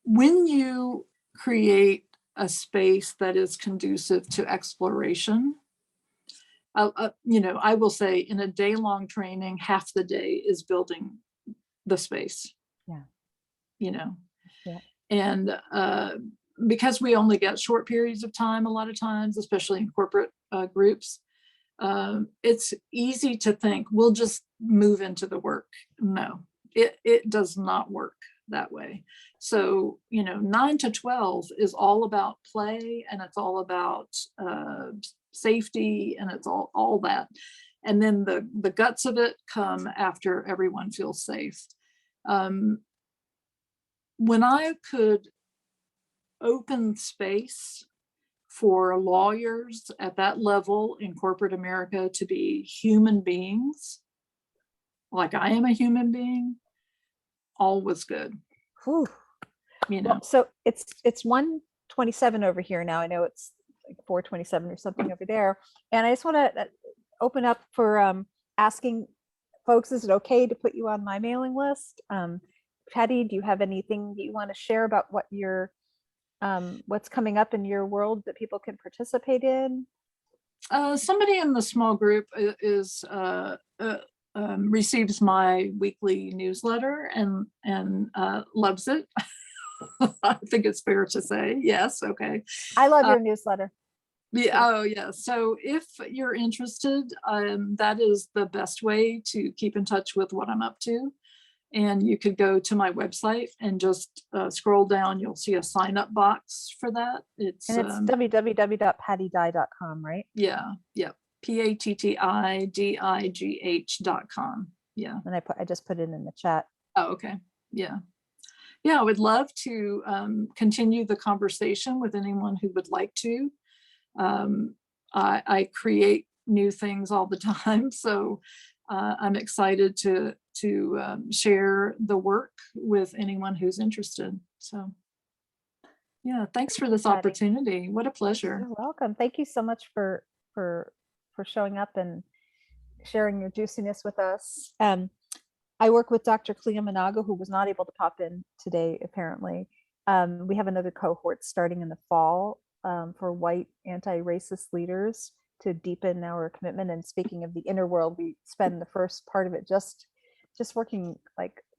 when you create a space that is conducive to exploration, I will say in a day-long training, half the day is building the space. Yeah. And because we only get short periods of time, a lot of times, especially in corporate groups, it's easy to think we'll just move into the work. No, it does not work that way. So 9 to 12 is all about play, and it's all about safety, and it's all that, and then the guts of it come after everyone feels safe. When I could open space for lawyers at that level in corporate America to be human beings, like I am a human being, all was good. Whew. Well, so it's 1:27 over here now. I know it's like 4:27 or something over there, and I just want to open up for asking folks, is it okay to put you on my mailing list? Patty, do you have anything that you want to share about what what's coming up in your world that people can participate in? Somebody in the small group is receives my weekly newsletter and loves it. I think it's fair to say. Yes. Okay. I love your newsletter. Yeah. Oh, yeah. So if you're interested, that is the best way to keep in touch with what I'm up to. And you could go to my website and just scroll down. You'll see a sign up box for that. It's www.pattidigh.com, right? Yeah. Yep. PATTIDIGH.com. Yeah. And I just put it in the chat. Oh, okay. Yeah. Yeah, I would love to continue the conversation with anyone who would like to. I create new things all the time, so I'm excited to share the work with anyone who's interested. So yeah, thanks for this opportunity. What a pleasure. You're welcome. Thank you so much for showing up and sharing your juiciness with us. I work with Dr. Clea Manago, who was not able to pop in today, apparently. We have another cohort starting in the fall for white anti-racist leaders to deepen our commitment. And speaking of the inner world, we spend the first part of it just working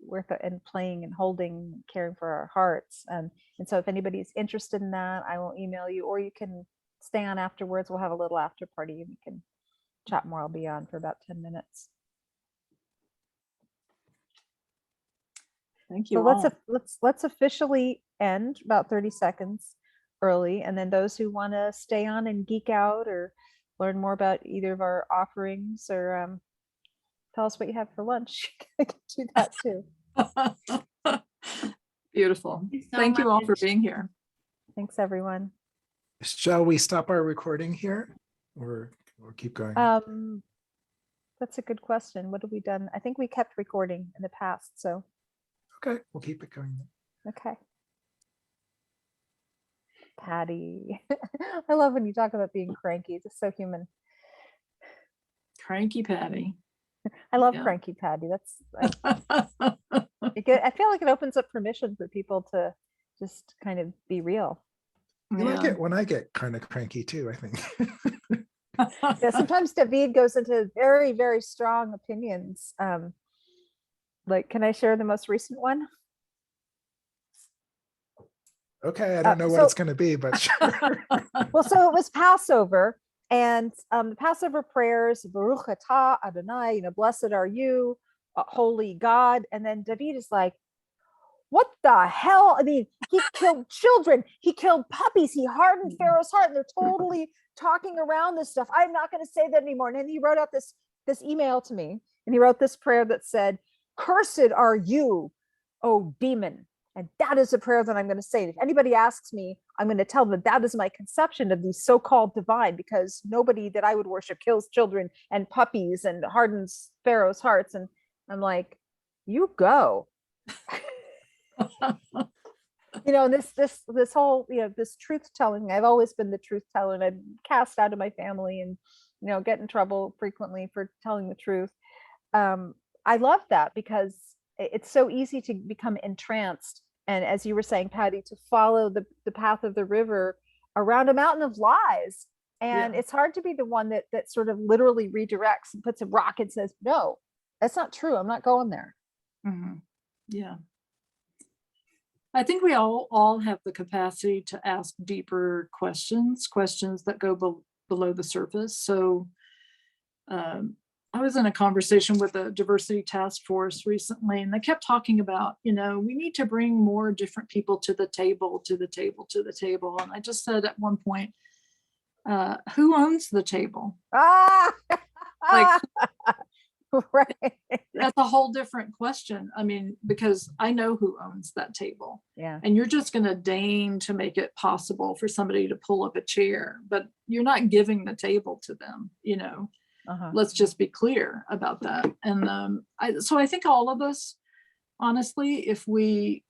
with and playing and holding, caring for our hearts. And so if anybody's interested in that, I will email you, or you can stay on afterwards. We'll have a little after party and you can chat more. I'll be on for about 10 minutes. Thank So you all. let's officially end about 30 seconds early, and then those who want to stay on and geek out or learn more about either of our offerings or tell us what you have for lunch, I can do that too. Beautiful. you so Thank you all for much. being here. Thanks, everyone. Shall we stop our recording here or keep going? That's a good question. What have we done? I think we kept recording in the past, so Okay, we'll keep it going. okay. Patti. I love when you talk about being cranky. It's just so human. Cranky Patti. I love Yeah. cranky Patti. I feel like it opens up permission for people to just kind of be real. You like it when I get kind of cranky too, I think. Yeah, sometimes David goes into very, very strong opinions. Like, can I share the most recent one? Okay, I don't know what so- it's going to be, but sure. Well, so it was Passover, and the Passover prayers, Baruch atah Adonai, blessed are you, holy God. And then David is like, what the hell? I mean, he killed children, he killed puppies, he hardened Pharaoh's heart, and they're totally talking around this stuff. I'm not going to say that anymore. And then he wrote out this email to me, and he wrote this prayer that said, cursed are you, O demon. And that is a prayer that I'm going to say. If anybody asks me, I'm going to tell them that is my conception of the so-called divine, because nobody that I would worship kills children and puppies and hardens Pharaoh's hearts. And I'm like, you go. This whole, this truth telling, I've always been the truth teller, and I'm cast out of my family and, get in trouble frequently for telling the truth. I love that because it's so easy to become entranced. And as you were saying, Patti, to follow the path of the river around a mountain of lies. And it's hard to be the one that sort of literally redirects and puts a rock and says, no, that's not true. I'm not going there. Mm-hmm. Yeah. I think we all have the capacity to ask deeper questions that go below the surface. So I was in a conversation with a diversity task force recently, and they kept talking about, we need to bring more different people to the table. And I just said at one point, who owns the table? Like, right. That's a whole different question. I mean, because I know who owns that table. Yeah. And you're just going to deign to make it possible for somebody to pull up a chair, but you're not giving the table to them, Let's just be clear about that. And so I think all of us, honestly, if we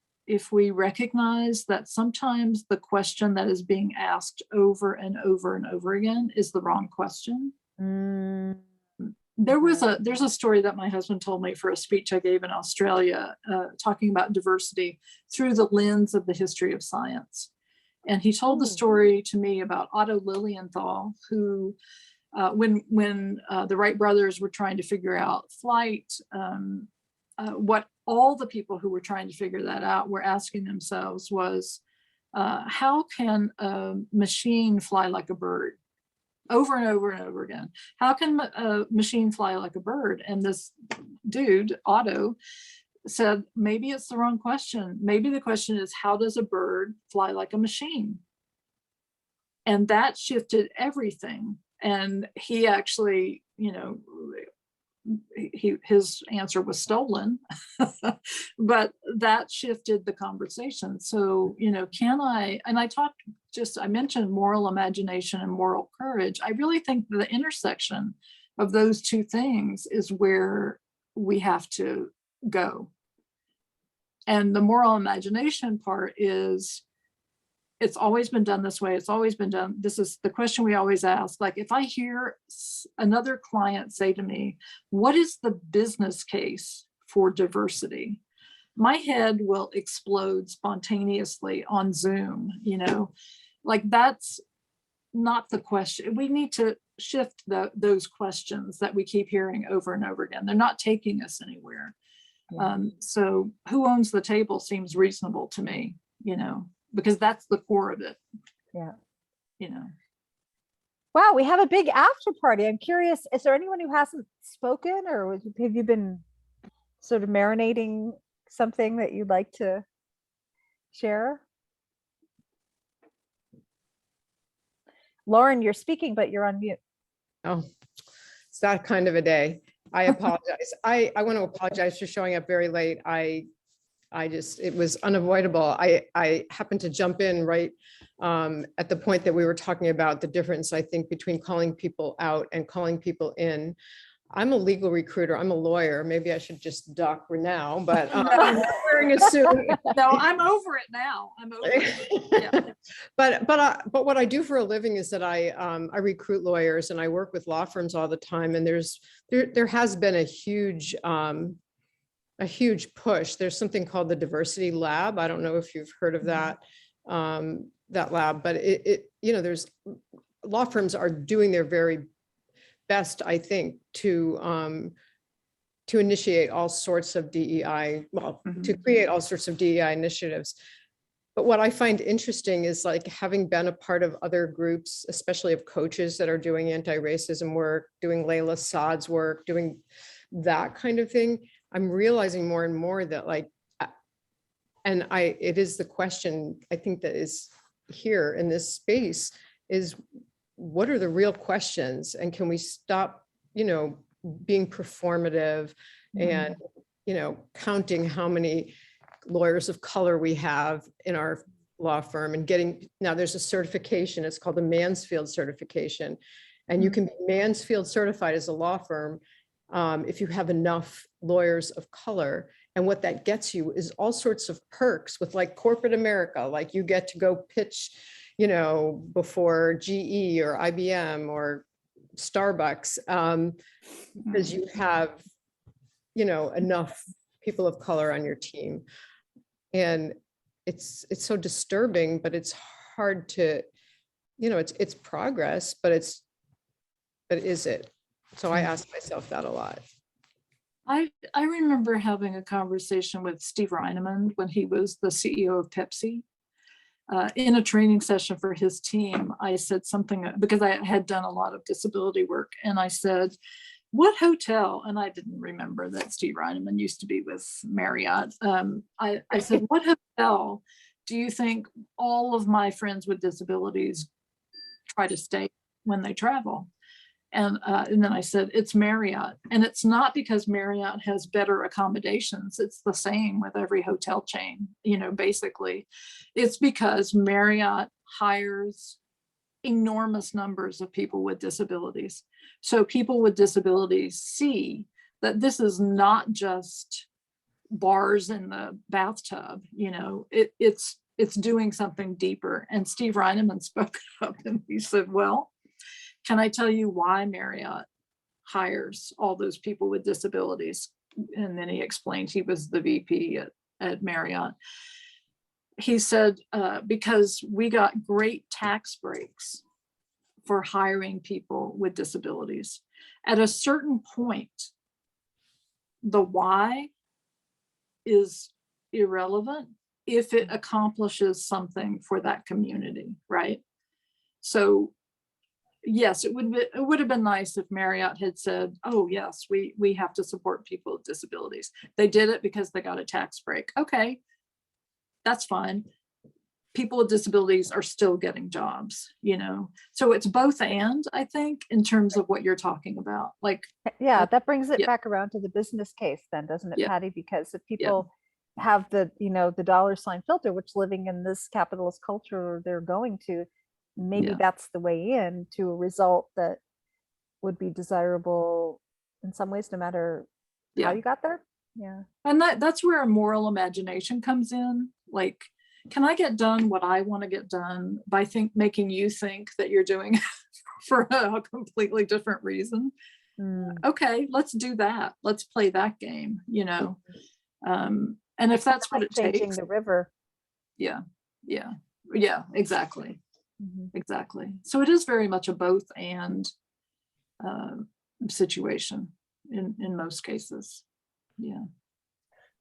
recognize that sometimes the question that is being asked over and over and over again is the wrong question. There's a story that my husband told me for a speech I gave in Australia, talking about diversity through the lens of the history of science. And he told the story to me about Otto Lilienthal, who when the Wright brothers were trying to figure out flight, what all the people who were trying to figure that out were asking themselves was, how can a machine fly like a bird? Over and over and over again. How can a machine fly like a bird? And this dude, Otto, said, maybe it's the wrong question. Maybe the question is, how does a bird fly like a machine? And that shifted everything. And he actually, his answer was stolen, but that shifted the conversation. So, I mentioned moral imagination and moral courage. I really think the intersection of those two things is where we have to go. And the moral imagination part is, it's always been done this way. It's always been done. This is the question we always ask. Like, if I hear another client say to me, what is the business case for diversity? My head will explode spontaneously on Zoom, like that's not the question. We need to shift those questions that we keep hearing over and over again. They're not taking us anywhere. So who owns the table seems reasonable to me, because that's the core of it. Yeah. Wow, we have a big after party. I'm curious, is there anyone who hasn't spoken, or have you been sort of marinating something that you'd like to share? Lauren, you're speaking, but you're on mute. Oh, it's that kind of a day. I apologize. I want to apologize for showing up very late. It was unavoidable. I happened to jump in right at the point that we were talking about the difference, I think, between calling people out and calling people in. I'm a legal recruiter. I'm a lawyer. Maybe I should just duck now, but I'm not wearing a suit. No, I'm over it now. I'm over it. Yeah. But what I do for a living is that I recruit lawyers and I work with law firms all the time. And there has been a huge push. There's something called the Diversity Lab. I don't know if you've heard of that lab, but there's law firms are doing their very best, I think, to initiate all sorts of DEI, to create all sorts of DEI initiatives. But what I find interesting is, like, having been a part of other groups, especially of coaches that are doing anti-racism work, doing Layla Saad's work, doing that kind of thing, I'm realizing more and more that, like, it is the question I think that is here in this space is, what are the real questions, and can we stop, being performative and, counting how many lawyers of color we have in our law firm, and now there's a certification, it's called the Mansfield certification. And you can be Mansfield certified as a law firm if you have enough lawyers of color. And what that gets you is all sorts of perks with, like, corporate America, like you get to go pitch, before GE or IBM or Starbucks, because you have, enough people of color on your team. And it's so disturbing, but it's hard to, it's progress, but is it? So I ask myself that a lot. I remember having a conversation with Steve Reineman when he was the CEO of Pepsi. In a training session for his team, I said something, because I had done a lot of disability work, and I said, what hotel, and I didn't remember that Steve Reineman used to be with Marriott. I said, what hotel do you think all of my friends with disabilities try to stay when they travel? And then I said, it's Marriott. And it's not because Marriott has better accommodations. It's the same with every hotel chain, basically. It's because Marriott hires enormous numbers of people with disabilities. So people with disabilities see that this is not just bars in the bathtub, it's doing something deeper. And Steve Reineman spoke up and he said, well, can I tell you why Marriott hires all those people with disabilities? And then he explained he was the VP at Marriott. He said, because we got great tax breaks for hiring people with disabilities. At a certain point, the why is irrelevant if it accomplishes something for that community, right? So yes, it would have been nice if Marriott had said, oh yes, we have to support people with disabilities. They did it because they got a tax break. Okay, that's fine. People with disabilities are still getting jobs, So it's both and, I think, in terms of what you're talking about. Like, yeah, that brings it back around to the business case then, doesn't it, Patty? Because if people have the, the dollar sign filter, which living in this capitalist culture they're going to, maybe that's the way in to a result that would be desirable in some ways, no matter how you got there. Yeah. And that's where a moral imagination comes in. Like, can I get done what I want to get done by making you think that you're doing it for a completely different reason? Okay, let's do that. Let's play that game, and if that's what it takes. Changing the river. Yeah, exactly. Exactly. So it is very much a both and situation in most cases. Yeah.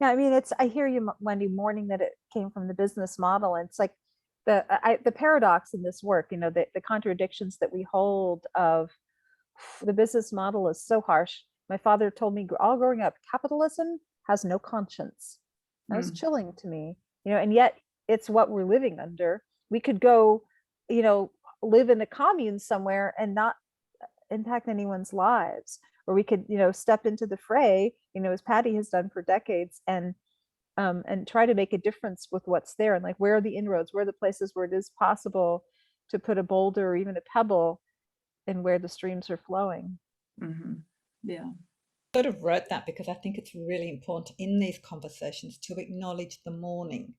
Yeah, I mean, I hear you, Wendy, mourning that it came from the business model. And it's like, the paradox in this work, the contradictions that we hold of the business model is so harsh. My father told me all growing up, capitalism has no conscience. That was chilling to me, and yet it's what we're living under. We could go, live in a commune somewhere and not impact anyone's lives, or we could, step into the fray, as Patti has done for decades, and try to make a difference with what's there, and like, where are the inroads, where are the places where it is possible to put a boulder or even a pebble and where the streams are flowing. Yeah. Sort of wrote that because I think it's really important in these conversations to acknowledge the mourning,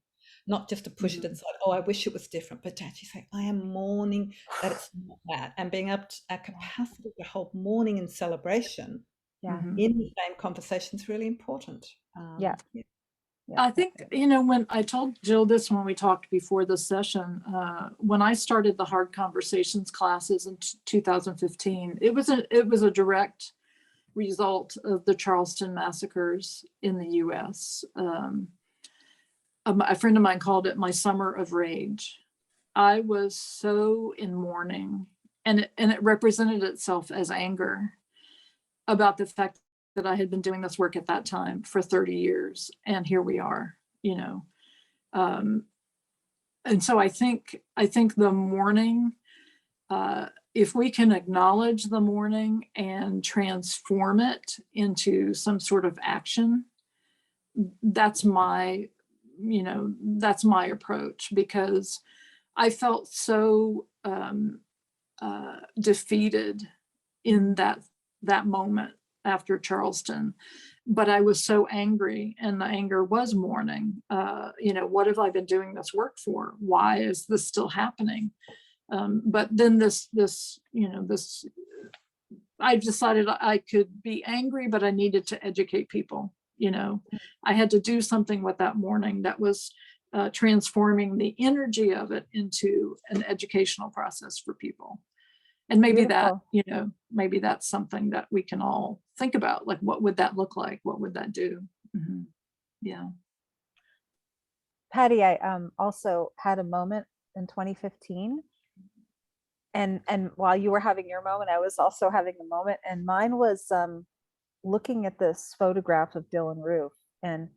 not just to push it aside. Oh, I wish it was different, but to actually say, I am mourning that it's not that, and being able to, our capacity to hold mourning and celebration in the same conversation is really important. I think, when I told Jill this when we talked before the session, when I started the Hard Conversations classes in 2015, it was a direct result of the Charleston massacres in the US. A friend of mine called it my summer of rage. I was so in mourning, and it represented itself as anger about the fact that I had been doing this work at that time for 30 years. And here we are, and so I think the mourning, if we can acknowledge the mourning and transform it into some sort of action, that's my approach, because I felt so defeated in that moment after Charleston, but I was so angry, and the anger was mourning. What have I been doing this work for? Why is this still happening? But then I decided I could be angry, but I needed to educate people. I had to do something with that mourning that was transforming the energy of it into an educational process for people. And maybe maybe that's something that we can all think about. Like, what would that look like? What would that do? Yeah. Patti, I also had a moment in 2015. And while you were having your moment, I was also having a moment. And mine was looking at this photograph of Dylan Roof, and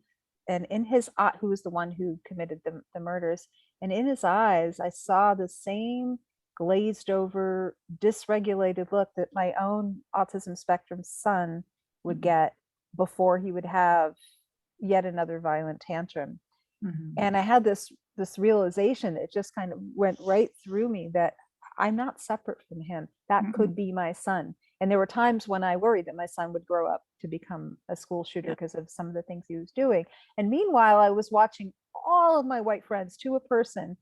in his who was the one who committed the murders, and in his eyes, I saw the same glazed over, dysregulated look that my own autism spectrum son would get before he would have yet another violent tantrum. And I had this realization, it just kind of went right through me, that I'm not separate from him. That could be my son. And there were times when I worried that my son would grow up to become a school shooter because of some of the things he was doing. And meanwhile, I was watching all of my white friends, to a person,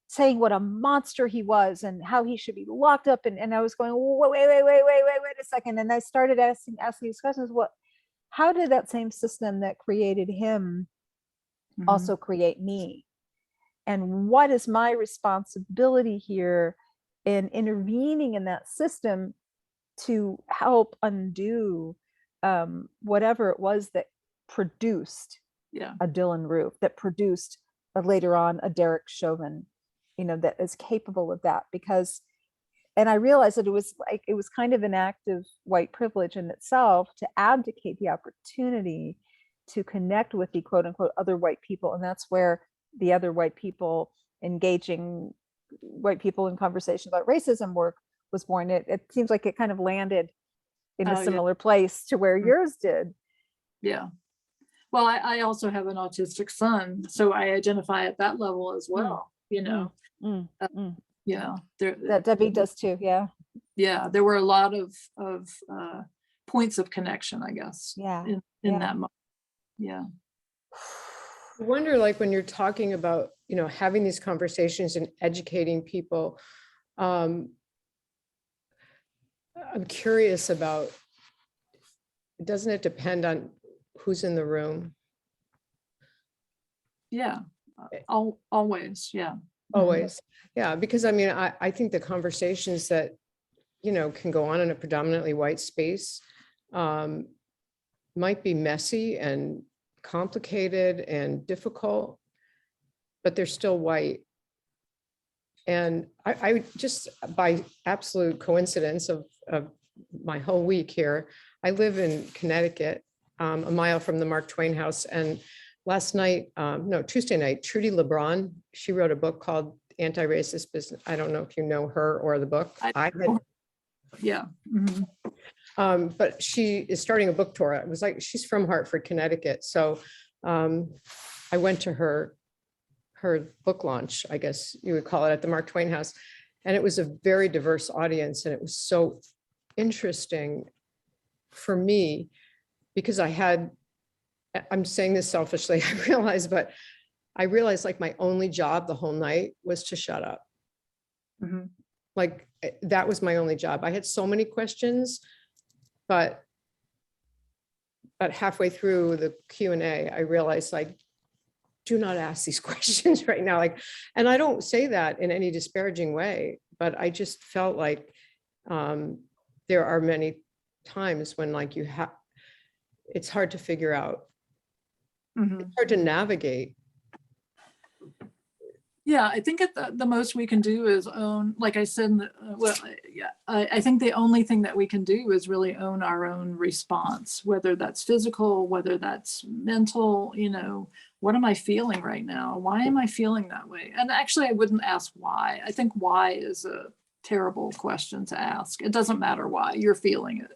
saying what a monster he was and how he should be locked up. And I was going, wait a second. And I started asking these questions. How did that same system that created him also create me? And what is my responsibility here in intervening in that system to help undo whatever it was that produced a Dylan Roof, that produced later on a Derek Chauvin, that is capable of that? And I realized that it was kind of an act of white privilege in itself to abdicate the opportunity to connect with the quote unquote other white people. And that's where the other white people engaging white people in conversation about racism work was born. It seems like it kind of landed in a similar place to where yours did. Yeah. Well, I also have an autistic son, so I identify at that level as well, yeah. That Debbie does too, yeah. Yeah, there were a lot of points of connection, I guess, in that moment. Yeah. I wonder, like, when you're talking about, having these conversations and educating people, I'm curious about, doesn't it depend on who's in the room? Yeah, always, yeah. Always, yeah, because I think the conversations that, can go on in a predominantly white space might be messy and complicated and difficult, but they're still white. And I just, by absolute coincidence of my whole week here, I live in Connecticut, a mile from the Mark Twain House. And last night, no, Tuesday night, Trudy LeBron, she wrote a book called Anti-Racist Business. I don't know if you know her or the book. Yeah. Mhm. But she is starting a book tour. It was like, she's from Hartford, Connecticut. So I went to her book launch, I guess you would call it, at the Mark Twain House. And it was a very diverse audience. And it was so interesting for me because I'm saying this selfishly, I realized like my only job the whole night was to shut up. Mm-hmm. Like that was my only job. I had so many questions, but halfway through the Q&A, I realized like, do not ask these questions right now. Like, and I don't say that in any disparaging way, but I just felt like there are many times when like it's hard to figure out. Mm-hmm. It's hard to navigate. Yeah, I think the most we can do is own, like I said, I think the only thing that we can do is really own our own response, whether that's physical, whether that's mental, what am I feeling right now? Why am I feeling that way? And actually, I wouldn't ask why. I think why is a terrible question to ask. It doesn't matter why, you're feeling it,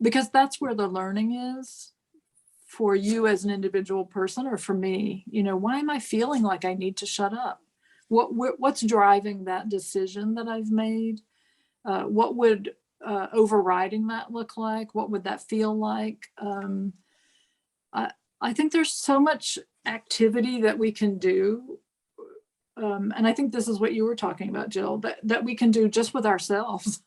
because that's where the learning is. For you as an individual person, or for me, why am I feeling like I need to shut up? What's driving that decision that I've made? What would overriding that look like? What would that feel like? I think there's so much activity that we can do. And I think this is what you were talking about, Jill, that we can do just with ourselves,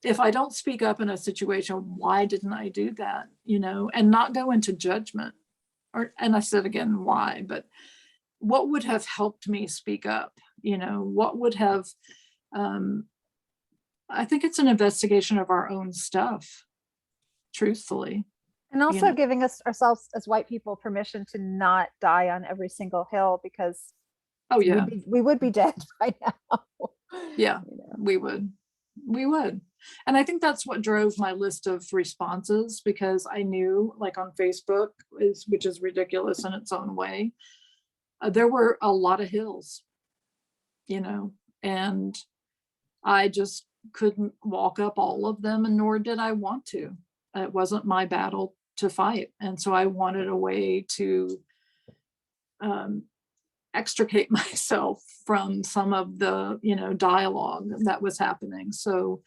if I don't speak up in a situation, why didn't I do that? And not go into judgment. And I said again, why? But what would have helped me speak up? What would have? I think it's an investigation of our own stuff, truthfully. And also giving ourselves as white people permission to not die on every single hill, because we would be dead by now. Yeah, we would. And I think that's what drove my list of responses, because I knew, like on Facebook, which is ridiculous in its own way, there were a lot of hills, and I just couldn't walk up all of them, and nor did I want to. It wasn't my battle to fight. And so I wanted a way to extricate myself from some of the, dialogue that was happening. So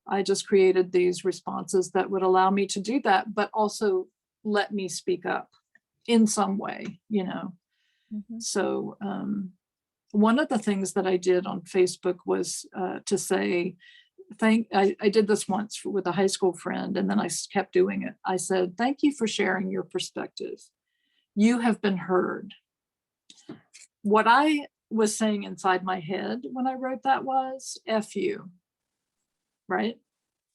I just created these responses that would allow me to do that, but also let me speak up in some way, Mm-hmm. So one of the things that I did on Facebook was to say, I did this once with a high school friend, and then I kept doing it. I said, thank you for sharing your perspective. You have been heard. What I was saying inside my head when I wrote that was, F you, right?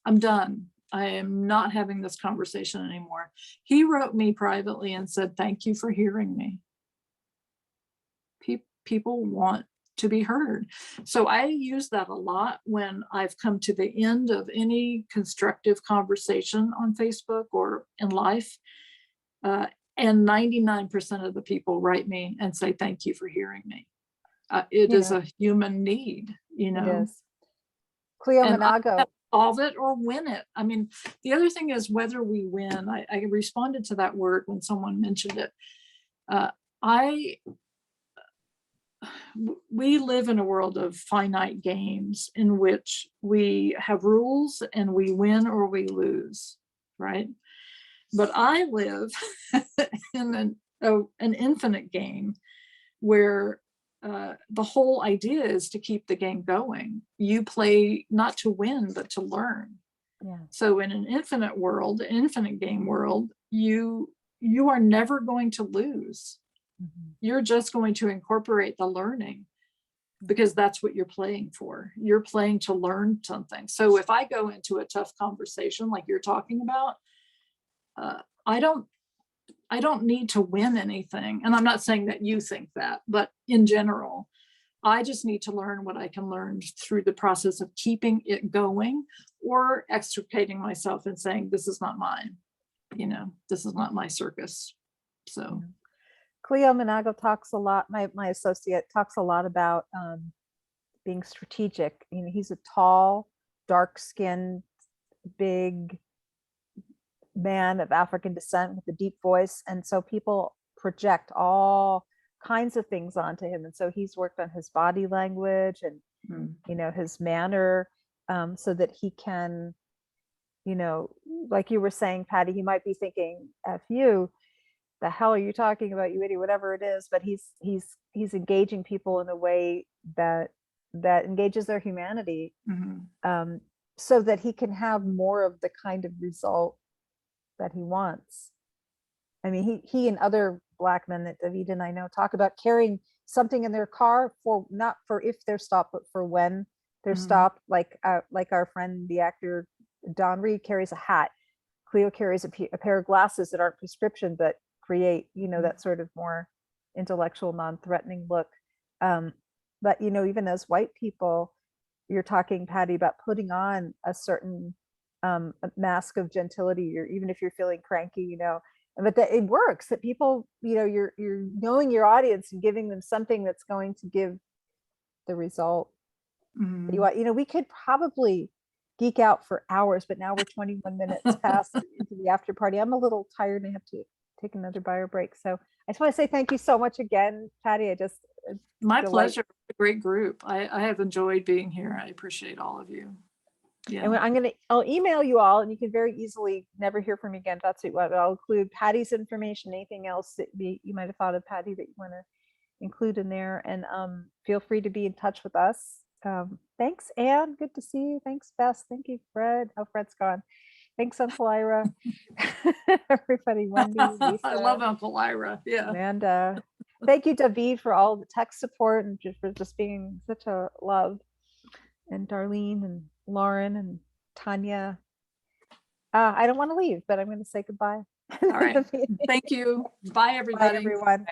I'm done. I am not having this conversation anymore. He wrote me privately and said, thank you for hearing me. People want to be heard. So I use that a lot when I've come to the end of any constructive conversation on Facebook or in life. And 99% of the people write me and say, thank you for hearing me. It is a human need, Yes. Cleo Monago. Solve it or win it. I mean, the other thing is whether we win. I responded to that word when someone mentioned it. We live in a world of finite games in which we have rules and we win or we lose, right? But I live in an infinite game where the whole idea is to keep the game going. You play not to win, but to learn. Yeah. So in an infinite world, infinite game world, you are never going to lose. Mm-hmm. You're just going to incorporate the learning, because that's what you're playing for. You're playing to learn something. So if I go into a tough conversation like you're talking about, I don't I don't need to win anything. And I'm not saying that you think that, but in general, I just need to learn what I can learn through the process of keeping it going or extricating myself and saying, this is not mine. This is not my circus. So Cleo Monago talks a lot, my associate talks a lot about being strategic. He's a tall, dark-skinned, big man of African descent with a deep voice. And so people project all kinds of things onto him. And so he's worked on his body language and, his manner, so that he can, like you were saying, Patti, he might be thinking, F you, the hell are you talking about, you idiot, whatever it is, but he's engaging people in a way that engages their humanity, so that he can have more of the kind of result that he wants. I mean, he and other Black men that David and I know talk about carrying something in their car for, not for if they're stopped, but for when they're stopped. Like our friend, the actor Don Reed, carries a hat. Cleo carries a pair of glasses that aren't prescription, but create, that sort of more intellectual, non-threatening look. But, even as white people, you're talking, Patti, about putting on a certain mask of gentility, or even if you're feeling cranky, but that it works, that people, you're knowing your audience and giving them something that's going to give the result that you want. We could probably geek out for hours, but now we're 21 minutes past into the after party. I'm a little tired and I have to take another bio break. So I just want to say thank you so much again, Patti. My pleasure. A great group. I have enjoyed being here. I appreciate all of you. Yeah. And I'll email you all, and you can very easily never hear from me again. That's it. I'll include Patti's information, anything else that you might have thought of, Patti, that you want to include in there. And feel free to be in touch with us. Thanks, Anne. Good to see you. Thanks, Bess. Thank you, Fred. Oh, Fred's gone. Thanks, Uncle Ira. Everybody, Wendy, Lisa, I love Uncle Ira. Yeah. Amanda. Thank you, David, for all the tech support and for just being such a love. And Darlene and Lauren and Tanya. I don't want to leave, but I'm going to say goodbye. All right. Thank you. Bye, everybody. Bye, everyone.